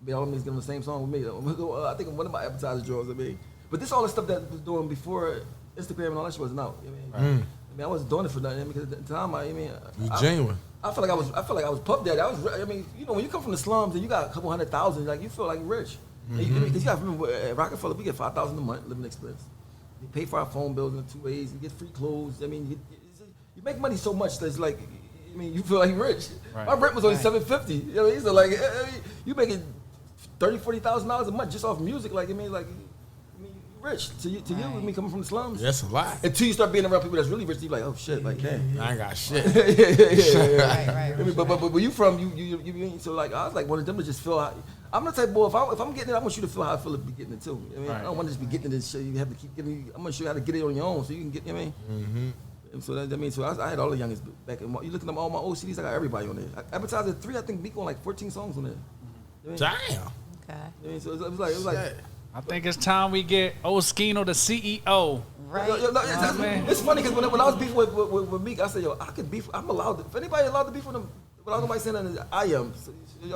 Be all of them is giving the same song with me. I think one of my advertiser draws. But this all the stuff that was doing before Instagram and all that shit wasn't out. I wasn't doing it for nothing because at the time, you genuine. I feel like I was Puff Daddy. When you come from the slums and you got a couple 100,000, like you feel like you're rich. Because you got to remember, at Roc-A-Fella, we get $5,000 a month living expense. We pay for our phone bills in 2 ways. We get free clothes. You make money so much that it's like, you feel like you're rich. Right. My rent was only $750. So like, you making $30,000-$40,000 a month just off music. Like, you're rich to you. Coming from the slums. That's a lot. Until you start being around people that's really rich, you're like, oh shit, like damn. I ain't got shit. Right. But where you from? You so like I was like one of them to just feel. I'm the type boy. If I'm getting it, I want you to feel how I feel to be getting it too. I don't want to just be getting it and shit. You have to keep giving me. I'm gonna show you how to get it on your own so you can get. And so that means I had all the youngest back. You look at them all my old CDs. I got everybody on there. I advertised at 3. I think Meek on like 14 songs on there. Damn. Okay. So it was like. I think it's time we get Oschino the CEO. Right. It's funny because when I was beefing with Meek, I said, I could beef. I'm allowed to. If anybody allowed to beef with him, without nobody saying that, I am. So,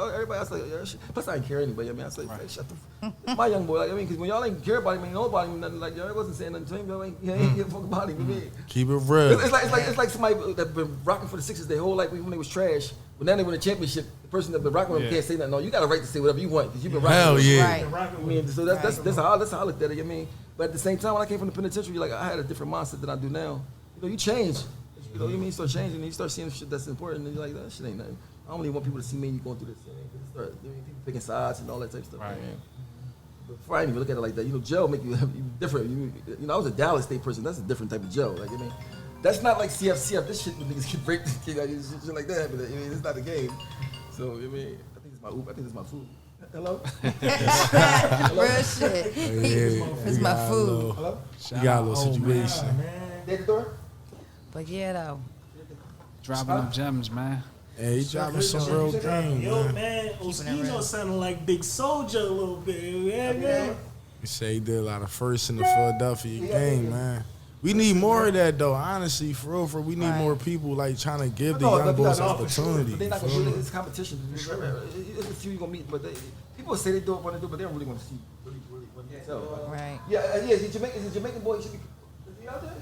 everybody, I say, plus I didn't care anybody. I say, hey, shut the f. My young boy. Because when y'all ain't care about him, nobody, nothing like y'all wasn't saying nothing to him. Y'all ain't give a fuck about him. Keep it real. It's like somebody that been rocking for the Sixers their whole life when they was trash. But now they win a championship. The person that been rocking with them can't say nothing. No, you got a right to say whatever you want because you've been rocking. Hell yeah. Right. So that's how I looked at it. But at the same time, when I came from the penitentiary, like I had a different mindset than I do now. You change. You start changing, and you start seeing shit that's important, and you're like, that shit ain't nothing. I don't really want people to see me and you going through this. Start people picking sides and all that type of stuff. Right. But before I didn't even look at it like that, jail make you different. I was a Dallas State person. That's a different type of jail. That's not like CF. This shit when niggas get raped, shit like that. But it's not a game. So I think it's my Uber. I think it's my food. Hello. Real shit. It's my food. Hello. You got a little situation. At the door. But yeah, though. Dropping them gems, man. Hey, he dropping some real game, man. Oschino sounding like Big Soldier a little bit, man. You say he did a lot of firsts in the Philadelphia game, man. We need more of that though, honestly, for real. We need more people like trying to give the young boys opportunity. But they're not gonna do it. It's competition. It's a few you gonna meet, but people say they do it, want to do, but they don't really want to see. Really want to tell. Right. Yeah. Is it Jamaican boy? Is he out there?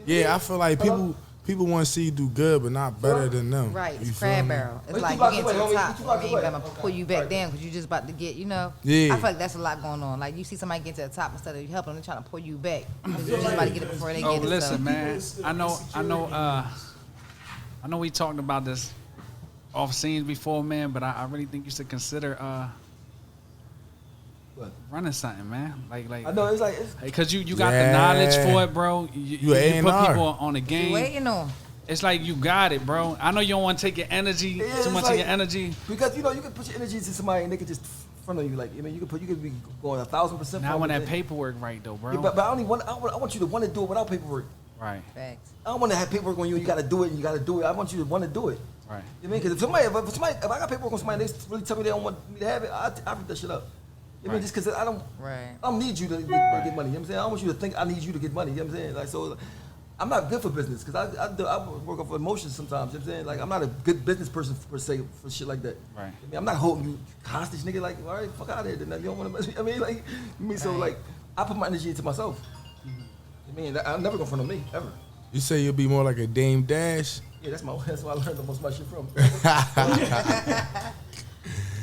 Yeah, I feel like people want to see you do good, but not better than them. Right, You it's feel crab me? barrel. It's But like you you get to the away, top, you and then away. I'm gonna pull you back down because you just about to get, Yeah. I feel like that's a lot going on. Like you see somebody get to the top instead of you helping them, they're trying to pull you back. Because you're just about to get it before they Oh, get it. listen, so. man. I know we talked about this off scenes before, man, but I really think you should consider running something, man. Like I know it's like because you got the knowledge for it, bro. You put A&R. people on the You game. waiting on. It's like you got it, bro. I know you don't want to take your energy too much of your energy. because you can put your energy into somebody and they can just front of you. Like you can be going 1,000%. Now when that paperwork right though, bro. Yeah, but I want you to want to do it without paperwork. Right. Facts. I don't want to have paperwork on you and you got to do it and you got to do it. I want you to want to do it. Right. You know what I mean? Because if I got paperwork on somebody and they really tell me they don't want me to have it, I rip that shit up. You know what I mean? Just because I don't need you to get money. You know what I'm saying? I don't want you to think I need you to get money. You know what I'm saying? Like so, I'm not good for business because I work off emotions sometimes. You know what I'm saying? Like I'm not a good business person per se for shit like that. Right. I mean, I'm not holding you hostage, nigga. Like all right, fuck out of here. Then you don't want to. I mean, like so like I put my energy into myself. I mean, I'm never gonna front on me ever. You say you'll be more like a Dame Dash? Yeah, that's where I learned the most of my shit from.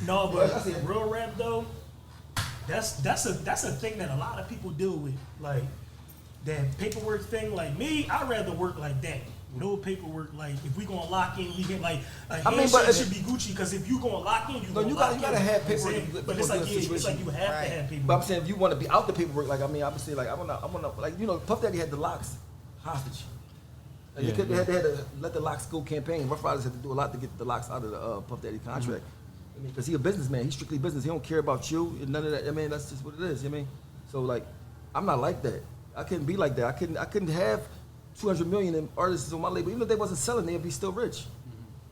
No, but real rap though, that's a thing that a lot of people deal with. Like that paperwork thing. Like me, I'd rather work like that. No paperwork. Like if we gonna lock in, we can like a handshake should be Gucci. Because if you gonna lock in, you gotta have paperwork. But it's like you have to have paperwork. But I'm saying if you want to be out the paperwork, like I mean, I would say like I wanna like Puff Daddy had the locks hostage. Like they had to let the locks go campaign. Rough Riders had to do a lot to get the locks out of the Puff Daddy contract. I mean, because he's a businessman. He's strictly business. He don't care about you and none of that. I mean, that's just what it is. You know what I mean? So like, I'm not like that. I couldn't be like that. I couldn't have 200 million in artists on my label. Even if they wasn't selling, they'd be still rich.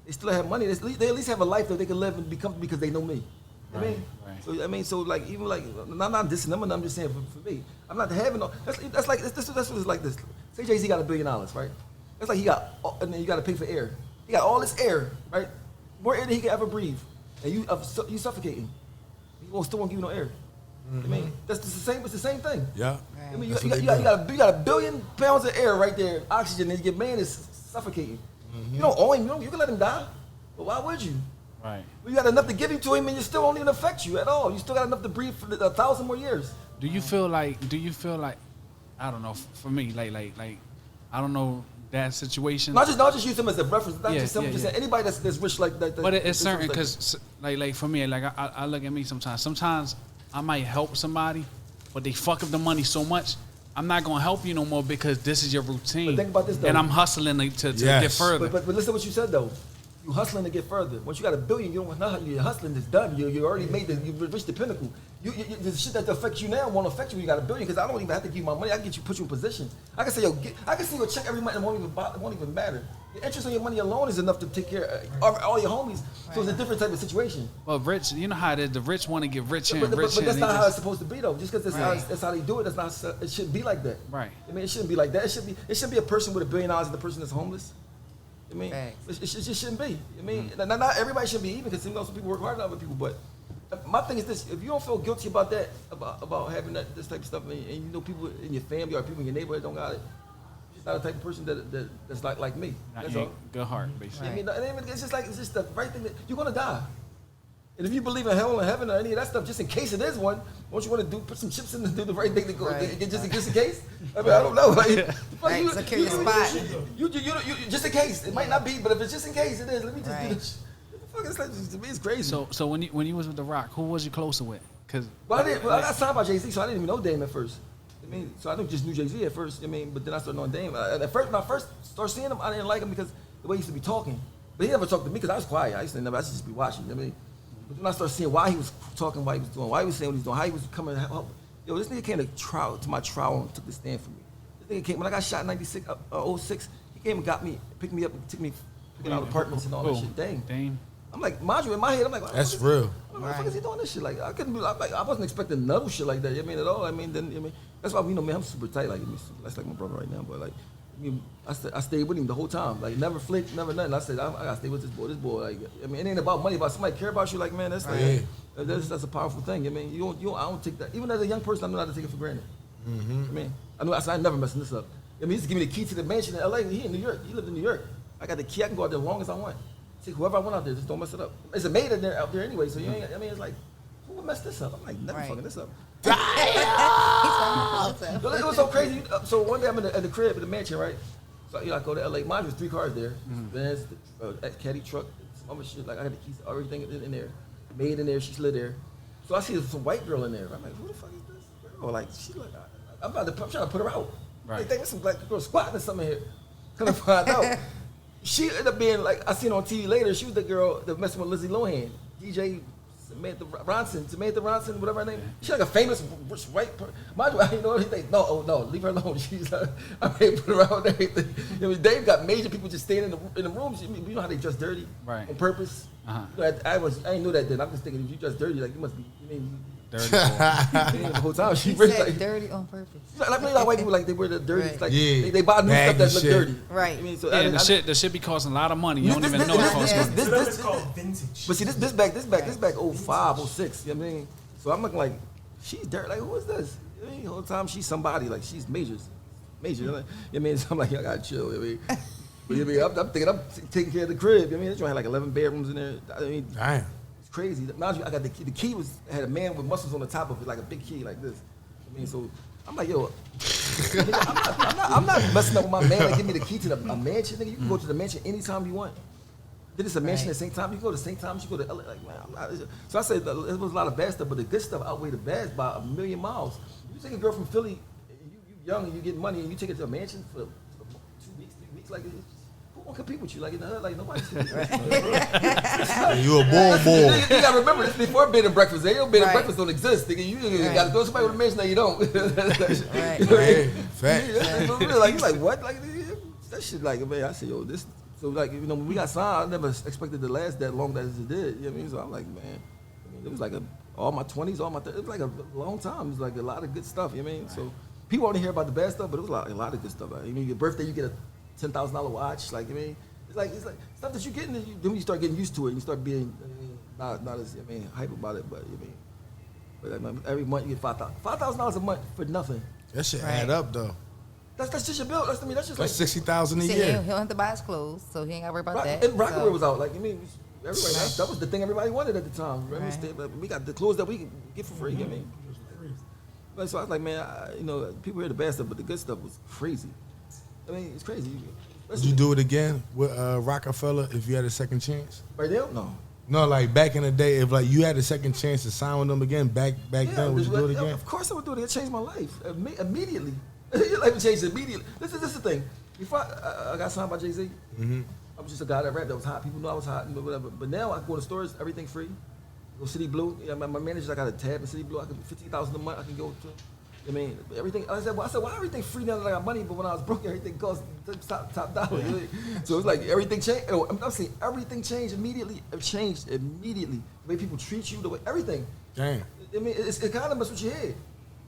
They still have money. They at least have a life that they can live and become because they know me. Right. So I mean, so like even like I'm not dissing them, I'm just saying for me, I'm not having no. That's like that's what it's like this. Say Jay-Z got $1 billion, right? That's like he got, and then you got to pay for air. He got all this air, right? More air than he can ever breathe, and you suffocating. He still won't give you no air. I mean, that's the same. It's the same thing. Yeah. I mean, you got $1 billion pounds of air right there, oxygen, and your man is suffocating. You don't owe him. You can let him die, but why would you? Right. You got enough to give him to him, and it still won't even affect you at all. You still got enough to breathe for 1,000 more years. Do you feel like? I don't know. For me, like I don't know that situation. Not just use him as a reference. Not just him. Just anybody that's rich like that. But it's certain because like for me, like I look at me sometimes. Sometimes I might help somebody, but they fuck up the money so much. I'm not gonna help you no more because this is your routine. But think about this though. And I'm hustling to get further. But listen to what you said though. You hustling to get further. Once you got $1 billion, you don't nothing. Your hustling is done. You already made you reached the pinnacle. The shit that affects you now won't affect you when you got $1 billion because I don't even have to give you my money. I can put you in position. I can say I can send you a check every month and it won't even matter. The interest on your money alone is enough to take care of all your homies. So it's a different type of situation. Well, rich, you know how it is. The rich want to get richer and but richer. But that's not how it's supposed to be though. Just because that's how they do it, it shouldn't be like that. Right. I mean, it shouldn't be like that. It should be a person with $1 billion and the person that's homeless. I mean, it just shouldn't be. I mean, not everybody should be even because some people work hard than other people. But my thing is this: if you don't feel guilty about that, about having this type of stuff, and you know people in your family or people in your neighborhood don't got it, you're just not the type of person that's like me. That's all. Good heart, basically. I mean, it's just the right thing that you're gonna die. And if you believe in hell and heaven or any of that stuff, just in case it is one, what you want to do, put some chips in and do the right thing to go, just in case. I mean, I don't know. Like, secure your spot. You just in case. It might not be, but if it's just in case it is, let me just do this. It's like, to me, it's crazy. So when you was with The Roc, who was you closer with? Cause I got signed by Jay-Z, so I didn't even know Dame at first. I mean, so I just knew Jay-Z at first. I mean, but then I started knowing Dame. At first, when I first started seeing him, I didn't like him because the way he used to be talking. But he never talked to me because I was quiet. I used to just be watching. I mean. But when I started seeing why he was talking, why he was doing, why he was saying what he was doing, how he was coming, yo, this nigga came to my trial and took the stand for me. This nigga came, when I got shot in 06, he came and got me, picked me up and took me picking out apartments and all that shit. Dang. I'm like, mind you, in my head, I'm like, that's real. What the fuck is he doing this shit? Like, I wasn't expecting no shit like that. I mean, at all. I mean, that's why, you know, man, I'm super tight. Like, that's like my brother right now, but like, I mean, I stayed with him the whole time. Like, never flicked, never nothing. I said, I gotta stay with this boy. This boy, like, I mean, it ain't about money. About somebody care about you, like, man, that's like, that's a powerful thing. I mean, I don't take that. Even as a young person, I know how to take it for granted. I mean, I never messing this up. I mean, he used to give me the key to the mansion in LA. He in New York. He lived in New York. I got the key. I can go out there as long as I want. Take whoever I want out there. Just don't mess it up. It's a maid out there anyway. So you ain't. I mean, it's like, who would mess this up? I'm like, never fucking this up. It was so crazy. So one day I'm at the crib, at the mansion, right? So I go to LA. Mine was 3 cars there. Benz, caddy truck, some other shit. Like I got the keys to everything in there. Maid in there, she slid there. So I see some white girl in there. I'm like, who the fuck is this girl? Like she like, I'm trying to put her out. Right. They think there's some black girl squatting or something here. Come to find out, she ended up being like, I seen her on TV later. She was the girl that messing with Lizzie Lohan, DJ Samantha Ronson, whatever her name. She's like a famous rich white person. Mind you, you know, he think, no, leave her alone. She's I mean, put her out and everything. I mean, Dave got major people just staying in the rooms. You know how they dress dirty on purpose. You know, I ain't know that then. I'm just thinking if you dress dirty, like you must be. I mean, dirty. The whole time she really like dirty on purpose. Like white people, like they wear the dirty, like they buy new stuff that look dirty. Right. I mean, so the shit be costing a lot of money. You don't even know it costs money. This called vintage. But see, this back 05, 06. You know what I mean? So I'm looking like, she's dirty. Like, who is this? I mean, the whole time she's somebody. Like, she's major. You know what I mean? So I'm like, I gotta chill. You know what I mean? But, you know, I'm thinking I'm taking care of the crib. You know what I mean? This joint had like 11 bedrooms in there. I mean, damn. Crazy. Mind you, I got the key. The key had a man with muscles on the top of it, like a big key, like this. I mean, so I'm like, yo, I'm not messing up with my man to give me the key to a mansion. Nigga, you can go to the mansion anytime you want. Then it's a mansion at the same time. You can go to the same time. You go to LA. Like, man, I'm not. So I said it was a lot of bad stuff, but the good stuff outweighed the bad by 1,000,000 miles. You take a girl from Philly, you young and you get money, and you take her to a mansion for 2 weeks, 3 weeks, like. Who won't compete with you? Like in the hood, like nobody's competing with you. You a boy. You gotta remember this before bed and breakfast. Bed and breakfast don't exist. Nigga, you gotta go somebody with a mansion that you don't. Right. Fact. Like you like what? Like that shit. Like man, I said yo, this. So like you know when we got signed, I never expected it to last that long as it did. You know what I mean? So I'm like man, It was like all my 20s, all my 30s. It was like a long time. It was like a lot of good stuff. You know what I mean? So people only hear about the bad stuff, but it was a lot of good stuff. I mean, your birthday, you get a $10,000 watch. Like, I mean, it's like stuff that you get, and then when you start getting used to it, you start being not as hype about it. But every month you get $5,000 a month for nothing. That shit add up though. That's just your bill. That's like like $60,000 a See, year. he'll have to buy his clothes, so he ain't got to worry about that. And Roc-A-Fella so. was out. Like, I mean, everybody, that was the thing everybody wanted at the time. Right? Right. We got the clothes that we can get for free. You know what I mean? But so I was like, man, people hear the bad stuff, but the good stuff was crazy. I mean, it's crazy. Would you do it again with Roc-A-Fella if you had a second chance? Right now? No. No, like back in the day, if like you had a second chance to sign with them again, back then, would you do it again? Of course I would do it. It changed my life immediately. Your life changed immediately. This is the thing. Before I got signed by Jay-Z, I was just a guy that rapped that was hot. People knew I was hot and whatever. But now I go to stores, everything free. Go City Blue. Yeah, my manager, I got a tab in City Blue. I can $15,000 a month. I can go to. I mean, everything. I said, why everything free now that I got money? But when I was broke, everything cost top dollar. So it's like everything changed. I'm saying everything changed immediately. It changed immediately. The way people treat you, the way everything. Damn. I mean, it kind of messes with your head.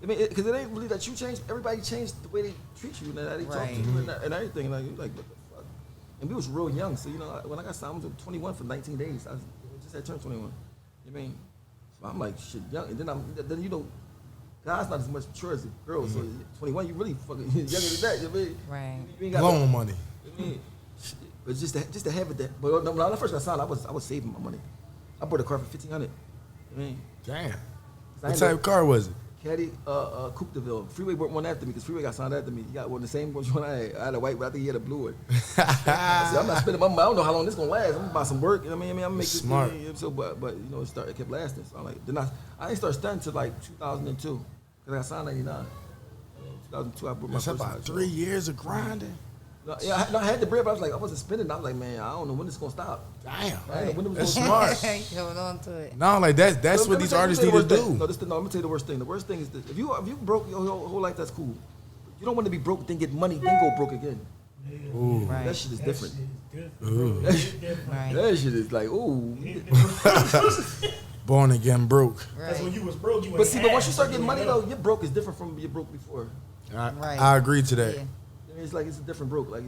I mean, because it ain't really that you changed. Everybody changed the way they treat you and how they talk to you and everything. Like, what the fuck? And we was real young. So, when I got signed, I was 21 for 19 days. I just had turned 21. I mean, so I'm like, shit, young. And then guys not as much mature as a girl. So 21, you really fucking younger than that. You know what I mean? Right. You ain't got Loan money. I mean, but just to have it that. But when I first got signed, I was saving my money. I bought a car for $1,500. I mean, Damn. What type of car was it? Caddy, Coupe de Ville. Freeway bought one after me because Freeway got signed after me. He got one the same one I had. I had a white, but I think he had a blue one. I said, I'm not spending my money. I don't know how long this gonna last. I'm gonna buy some work. You know what I mean? I'm gonna make this smart. So, but it kept lasting. So I'm like, then I didn't start studying until like 2002 because I got signed in 99. 2002, I bought my That's first about house. 3 years of grinding. Yeah, I had the bread, but I wasn't spending. I was like, man, I don't know when it's gonna stop. Damn. I don't know when it was That's gonna stop. smart. Hold on to it. No, like that's So, what let me these tell you- artists let need me to tell you the do. worst thing. No, I'm gonna tell you the worst thing. The worst thing is this: if you broke your whole life, that's cool. You don't want to be broke, then get money, then go broke again. Ooh. Right. That shit is different. Ooh. Right. That shit is like, ooh. Born again broke. That's when Right. you was broke. You But see, but once you start getting money though, your broke is different from your broke before. Right. I agree to that. Yeah. It's like it's a different broke. Like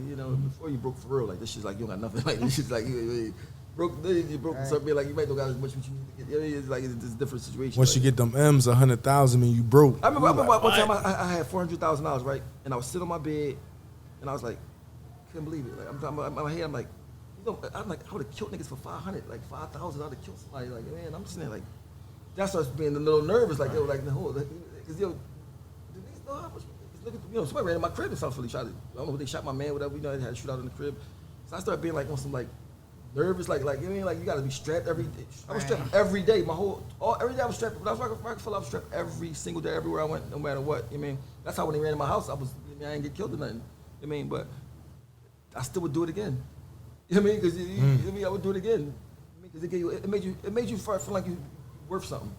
before you broke for real. Like this shit's like you don't got nothing. Like this shit's like you broke. Then you broke. Right. Start being like you might don't got as much what you need to get. It's like it's a different situation. Once like, you get them M's, 100,000, and you broke. I remember one time I had $400,000, right? And I was sitting on my bed, and I was like, couldn't believe it. Like I'm talking about my head, I'm like, I would have killed niggas for 500, like 5,000. I would have killed somebody. Like, man, I'm just saying, like, that starts being a little nervous. Like, like the whole, because do niggas know how much? Look, somebody ran in my crib and something. Shot it. I don't know if they shot my man, whatever. They had a shootout in the crib. So I started being like on some like nervous, like you know what I mean, like you got to be strapped every day. I was strapped every day. Every day I was strapped. When I was Roc-A-Fella, I was strapped every single day, everywhere I went, no matter what. You know what I mean, that's how when they ran in my house, I didn't get killed or nothing. You know what I mean, but I still would do it again. You know what I mean? Because you know what I mean, I would do it again. Because it made you feel like you worth something.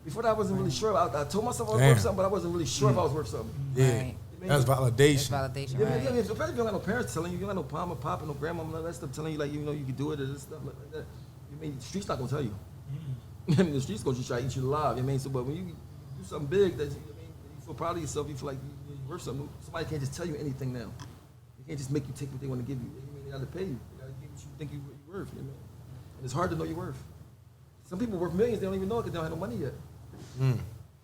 Before that, I wasn't really sure. I told myself I was worth something, but I wasn't really sure if I was worth something. Yeah. Right. That's validation. That's validation, Yeah, right. yeah, especially if you don't got no parents telling you, you don't got no mom or pop, no grandma, none of that stuff telling you like you can do it or this stuff like that. I mean, the streets not gonna tell you. I mean, the streets gonna just try to eat you alive. I mean, so but when you do something big that you feel proud of yourself, you feel like you're worth something. Somebody can't just tell you anything now. They can't just make you take what they want to give you. I mean, they gotta pay you. They gotta give what you think you're worth. You know? And it's hard to know your worth. Some people worth millions, they don't even know it because they don't have no money yet.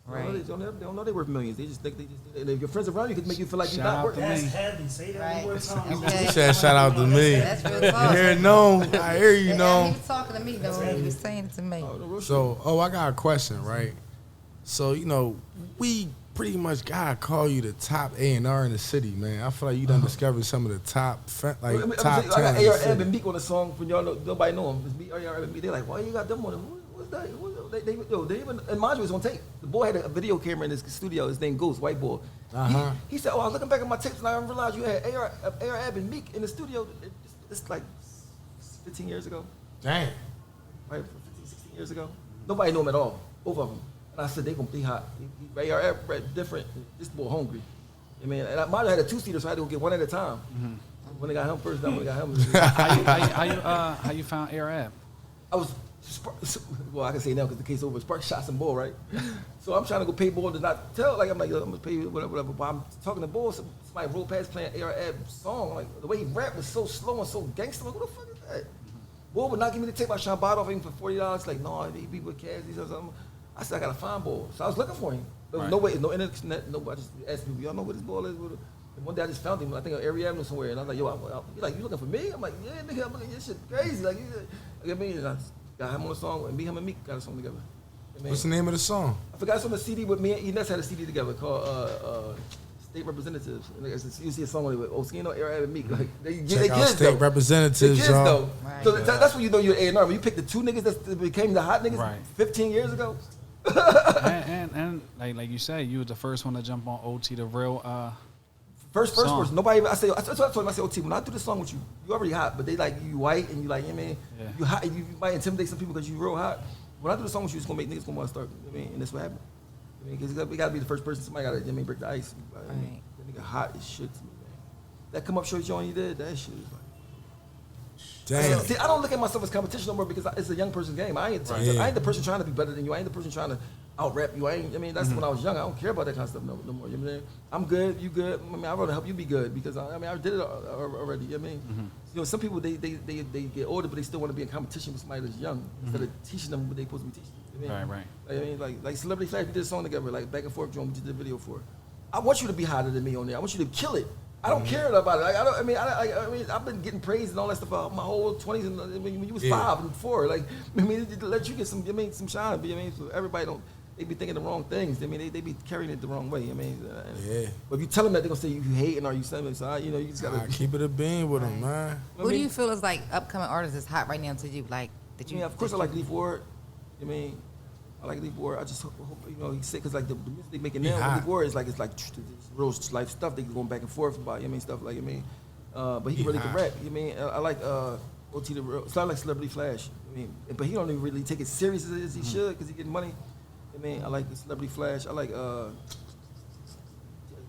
Right. They don't know they're worth millions. They just think and if your friends around you could make you feel like you're Shout not out worth. to That's me. heavy. Say that Right. one more time. Okay. You said shout out to me. That's real You talk. hear no? I hear you He know. was talking to me though. He was saying it to me. So, I got a question, right? So, we pretty much gotta call you the top A&R in the city, man. I feel like you done discovered some of the top top I got talent. A.R. Eb and Meek on the song when y'all know, nobody know him. It's A.R. Eb and Meek. They're like, why you got them on it? What's that? They even, and mind you, it was on tape. The boy had a video camera in his studio. His name Ghost, white boy. He said, I was looking back at my tapes and I didn't realize you had A.R. Eb and Meek in the studio. It's like 15 years ago. Damn. Right, 15, 16 years ago. Nobody knew him at all, both of them. And I said, they gonna be hot. A.R. Eb different. This boy hungry. I mean, and I had a 2-seater, so I had to go get one at a time. When they got him first, then when they got him. How you found Air App? I was well, I can say now because the case over. Spark shot some bull, right? So I'm trying to go pay bull to not tell. Like I'm like, I'm gonna pay you whatever. But I'm talking to bull. Somebody rolled past playing AR song. Like the way he rapped was so slow and so gangster. Like, what the fuck is that? Bull would not give me the tape. I shot bought off him for $40. Like, no, he be with cash. Or something. I said I gotta find bull. So I was looking for him. There was no way, no internet. Nobody just asked me, y'all know what this ball is? And one day I just found him. I think on Area Avenue somewhere. And I was like, yo, you like you looking for me? I'm like, yeah, nigga, I'm looking. This shit crazy. Like, you know what I mean? And I got him on a song, and me, him, and Meek got a song together. What's the name of the song? I forgot it's on the CD with me and Enes had a CD together called State Representatives. And you see a song with Oschino, Ep3, and Meek. Like, they Check out kids State though. Representatives, Kids y'all. though. Right. So that's when you know you're A&R. When you pick the two niggas that became the hot niggas Right. 15 years ago. and like you said, you was the first one to jump on OT, the real First Song. person. Nobody even, that's what I told him. I said, OT, when I do this song with you, you already hot, but they like you white and you like, you know what I mean? Yeah. You hot, you might intimidate some people because you real hot. When I do the song with you, it's gonna make niggas gonna want to start. You know what I mean? And that's what happened. I mean, because we gotta be the first person. Somebody gotta, you know what I mean, break the ice. Like, I mean, that nigga hot as shit to me, man. That come up short John you did, that shit is like. Damn. See, I don't look at myself as competition no more because it's a young person's game. I ain't the person trying to be better than you. I ain't the person trying to out-rap you. I mean, that's when I was young. I don't care about that kind of stuff no more. You know what I'm saying? I'm good, you good. I mean, I'd rather help you be good because, I did it already. You know what I mean? You know, some people, they get older, but they still want to be in competition with somebody that's young instead of teaching them what they supposed to be teaching. You know what I mean? Right. I mean, like Celebrity Flash, we did a song together, like Back and Forth, John, we did a video for. I want you to be hotter than me on there. I want you to kill it. I don't care about it. Like, I mean, I've been getting praised and all that stuff my whole 20s. And I mean, when you was 5 and 4, like, I mean, let you get some, some shine. But I mean, so everybody don't, they be thinking the wrong things. I mean, they be carrying it the wrong way. I mean, but if you tell them that, they're gonna say you hating or you something. So you know, you just gotta Keep it a bean with them, man. Who do you feel is like upcoming artists that's hot right now to you? Like that you? Yeah, of course I like Leaf Ward. I mean, I like Leaf Ward. I just hope you know he's sick because like the music they making now, Leaf Ward is like it's real life stuff. They going back and forth about. You know, stuff like but he really can rap. You know, I like OT the real. So I like Celebrity Flash. I mean, but he don't even really take it serious as he should because he getting money. I mean, I like the Celebrity Flash. I like of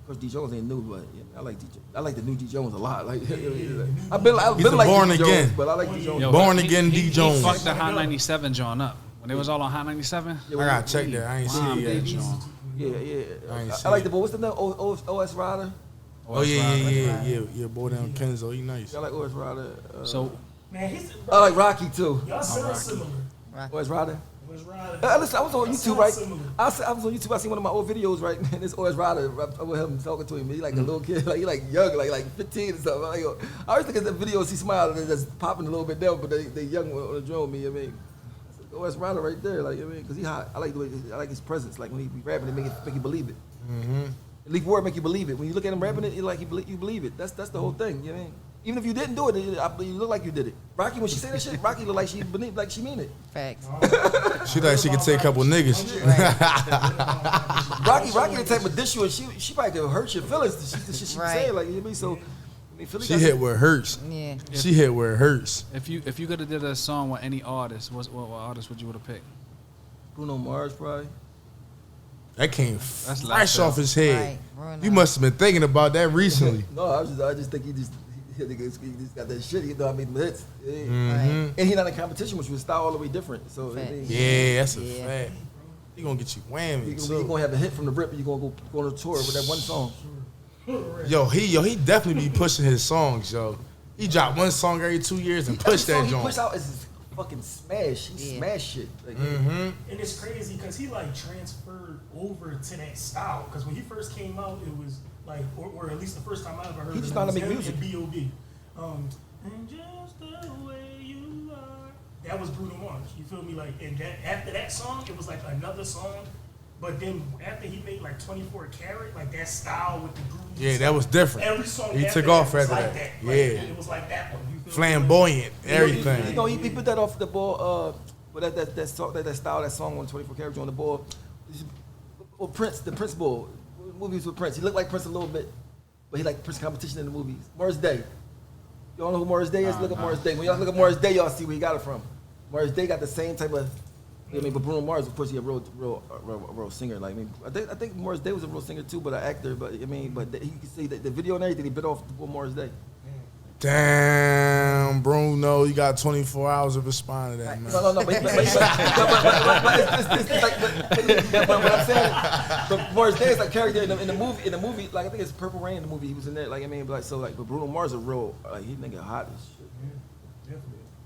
course D Jones ain't new, but I like I like the new D Jones a lot. Like I've been like born D again. Jones, but I like D Jones. Yo, Born again D Jones. He fucked the Hot 97 John up. When they was all on Hot 97? I gotta check that. I ain't see it yet. I like the boy. What's the name? OS Rider. Oh yeah. Boy down Kenzo, he nice. I like OS Rider. So Man, I like Rocky too. y'all sound similar. OS Rider. Was Ryder. Listen, I was on Y'all YouTube, sound right? similar. I was on YouTube. I seen one of my old videos, right? And this OS Rider with him talking to him. He like a little kid, like he like young, like 15 or something. I always look at the video, see somebody that's popping a little bit down, but they young on the drone. I mean, OS Rider right there, like because he hot. I like the way I like his presence. Like when he be rapping, it make you believe it. Leaf Word make you believe it. When you look at him rapping it, you believe it. That's the whole thing. You know what I mean? Even if you didn't do it, you look like you did it. Rocky, when she say that shit, Rocky look like she mean it. Facts. She like she could take a couple niggas. Rocky the type of dish you, and she probably could hurt your feelings. The shit she be saying, like you know what I mean. So I mean, Philly She hit where it hurts. Yeah. She hit where it hurts. if you could have did a song with any artist, what artist would you would have picked? Bruno Mars probably. That came That's fresh left off his head. Right. You must have been thinking about that recently. No, I just think he just got that shit. He know I made the hits. Right. And he not in competition, which was style all the way different. So I mean, Yeah, that's a Yeah. fact. He gonna get you whammy. you're gonna have a hit from the rip, and you're gonna go on a tour with that one song. Yo, he definitely be pushing his songs, yo. He dropped one song every 2 years and pushed that He joint. push out is his fucking smash. He smash shit. Like, And it's crazy because he like transferred over to that style. Because when he first came out, it was like, or at least the first time I ever heard He just it trying to was make him music. and B.O.B. And just the way you are. That was Bruno Mars. You feel me? Like, and that after that song, it was like another song. But then after he made like 24 Karat, like that style with the grooves. Yeah, that was different. Every song He after took off was after like that. Like, Yeah. it was like that one. You feel me? Flamboyant, everything. You know, he put that off the ball. But that style, that song on 24 Karat on the ball. Well, Prince, the Prince ball, movies with Prince. He looked like Prince a little bit, but he like Prince competition in the movies. Morris Day. Y'all know who Morris Day is? Look at Morris Day. When y'all look at Morris Day, y'all see where he got it from. Morris Day got the same type of. I mean, but Bruno Mars, of course, he a real singer. Like, I mean, I think Morris Day was a real singer too, but an actor. But I mean, but you can see the video and everything. He bit off Morris Day. Damn. Bruno, you got 24 hours to respond to that, man. No, but what I'm saying, but Morris Day is like character in the movie, like I think it's Purple Rain, the movie he was in there, like I mean, like so, like, but Bruno Mars a real, like he nigga hot as shit.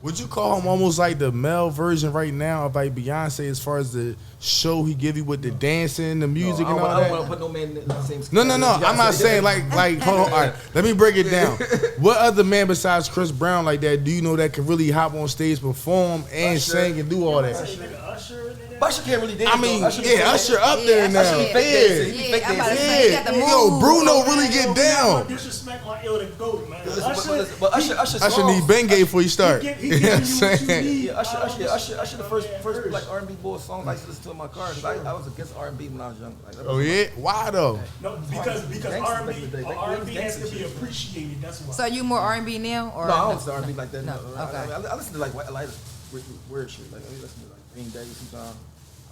Would you call him almost like the male version right now of like Beyonce as far as the show he give you with the dancing, the music, and all I don't that? want to put no man in the same. No. I'm not saying like hold on. All right, let me break it down. What other man besides Chris Brown like that do you know that can really hop on stage, perform, and sing and do all that? Usher can't really dance. I mean, Usher Usher up there now. Yo, Bruno really get down. Disrespect on ill to go, man. But Usher need Bengay before you start. He give you what you need. Usher the first like R&B boy song I used to listen to in my car because I was against R&B when I was young. Like, Oh yeah, why though? No, because R&B has to be appreciated. That's why. So you more R&B now, or No, I don't listen to R&B like that. No, No. okay. I listen to like weird shit. Like I listen to like Green Day sometimes.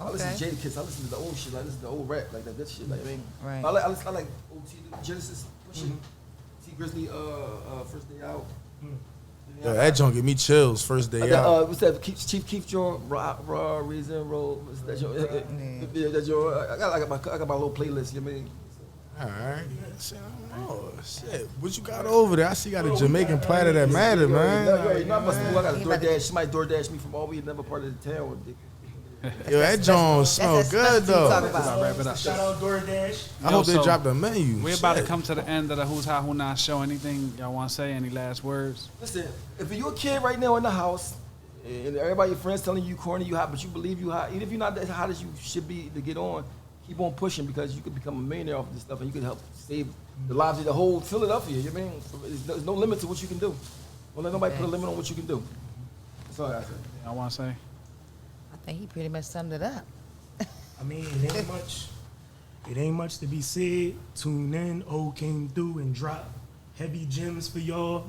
I listen to Jadakiss. I listen to the old shit. I listen to the old rap, like that good shit. Like I mean, Right. I like OT Genesis, T Grizzly, First Day Out. Yo, that joint give me chills first day out. What's that? Chief Keef joint, Raw Reason, Roll. What's that joint? That joint. I got my little playlist. You know what I mean? All right. Oh shit! What you got over there? I see you got a Jamaican platter that matter, man. I must I got a DoorDash. She might DoorDash me from all the way another part of the town. Yo, that joint smell good though. Wrap it up. Shout out DoorDash. I hope they so drop the menu. We're about to come to the end of the Who's Hot, Who Not show. Anything y'all want to say? Any last words? Listen, if you're a kid right now in the house, and everybody, your friends telling you corny, you hot, but you believe you hot, even if you're not as hot as you should be to get on, keep on pushing because you could become a millionaire off of this stuff and you could help save the lives of the whole Philadelphia. You know what I mean? There's no limit to what you can do. Don't let nobody put a limit on what you can do. That's all I say. I want to say. I think he pretty much summed it up. I mean, it ain't much. It ain't much to be said. Tune in. O came through and dropped heavy gems for y'all.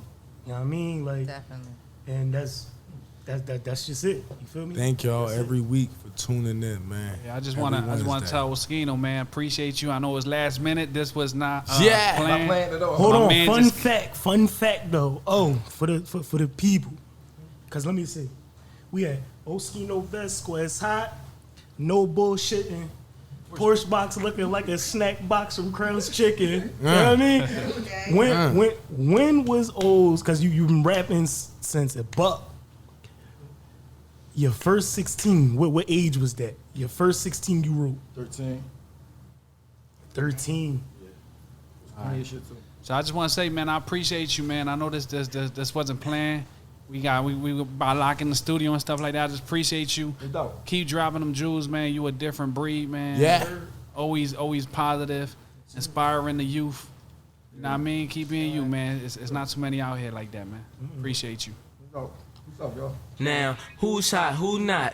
You know what I mean? Like, Definitely. and that's just it. You feel me? Thank y'all every week for tuning in, man. Yeah, I just Every want to Wednesday. tell Oschino, man, appreciate you. I know it was last minute. This was not Yeah. Not planned. playing at all. Hold My on. man Fun fact though. Oh, for the people. Cause let me see. We had Oschino Vasquez hot, no bullshitting. Porsche box looking like a snack box from Crown's Chicken. You know what I mean? When was O's, cause you've been rapping since a buck. Your first 16, what age was that? Your first 16 you wrote? 13. 13. So I just want to say, man, I appreciate you, man. I know this wasn't planned. We were by locking the studio and stuff like that. I just appreciate you. No doubt. Keep dropping them jewels, man. You a different breed, man. Yeah. Always positive, inspiring the youth. You know what I mean? Keep being you, man. It's not too many out here like that, man. Appreciate you. No. What's up, y'all? Now, who's hot, who not?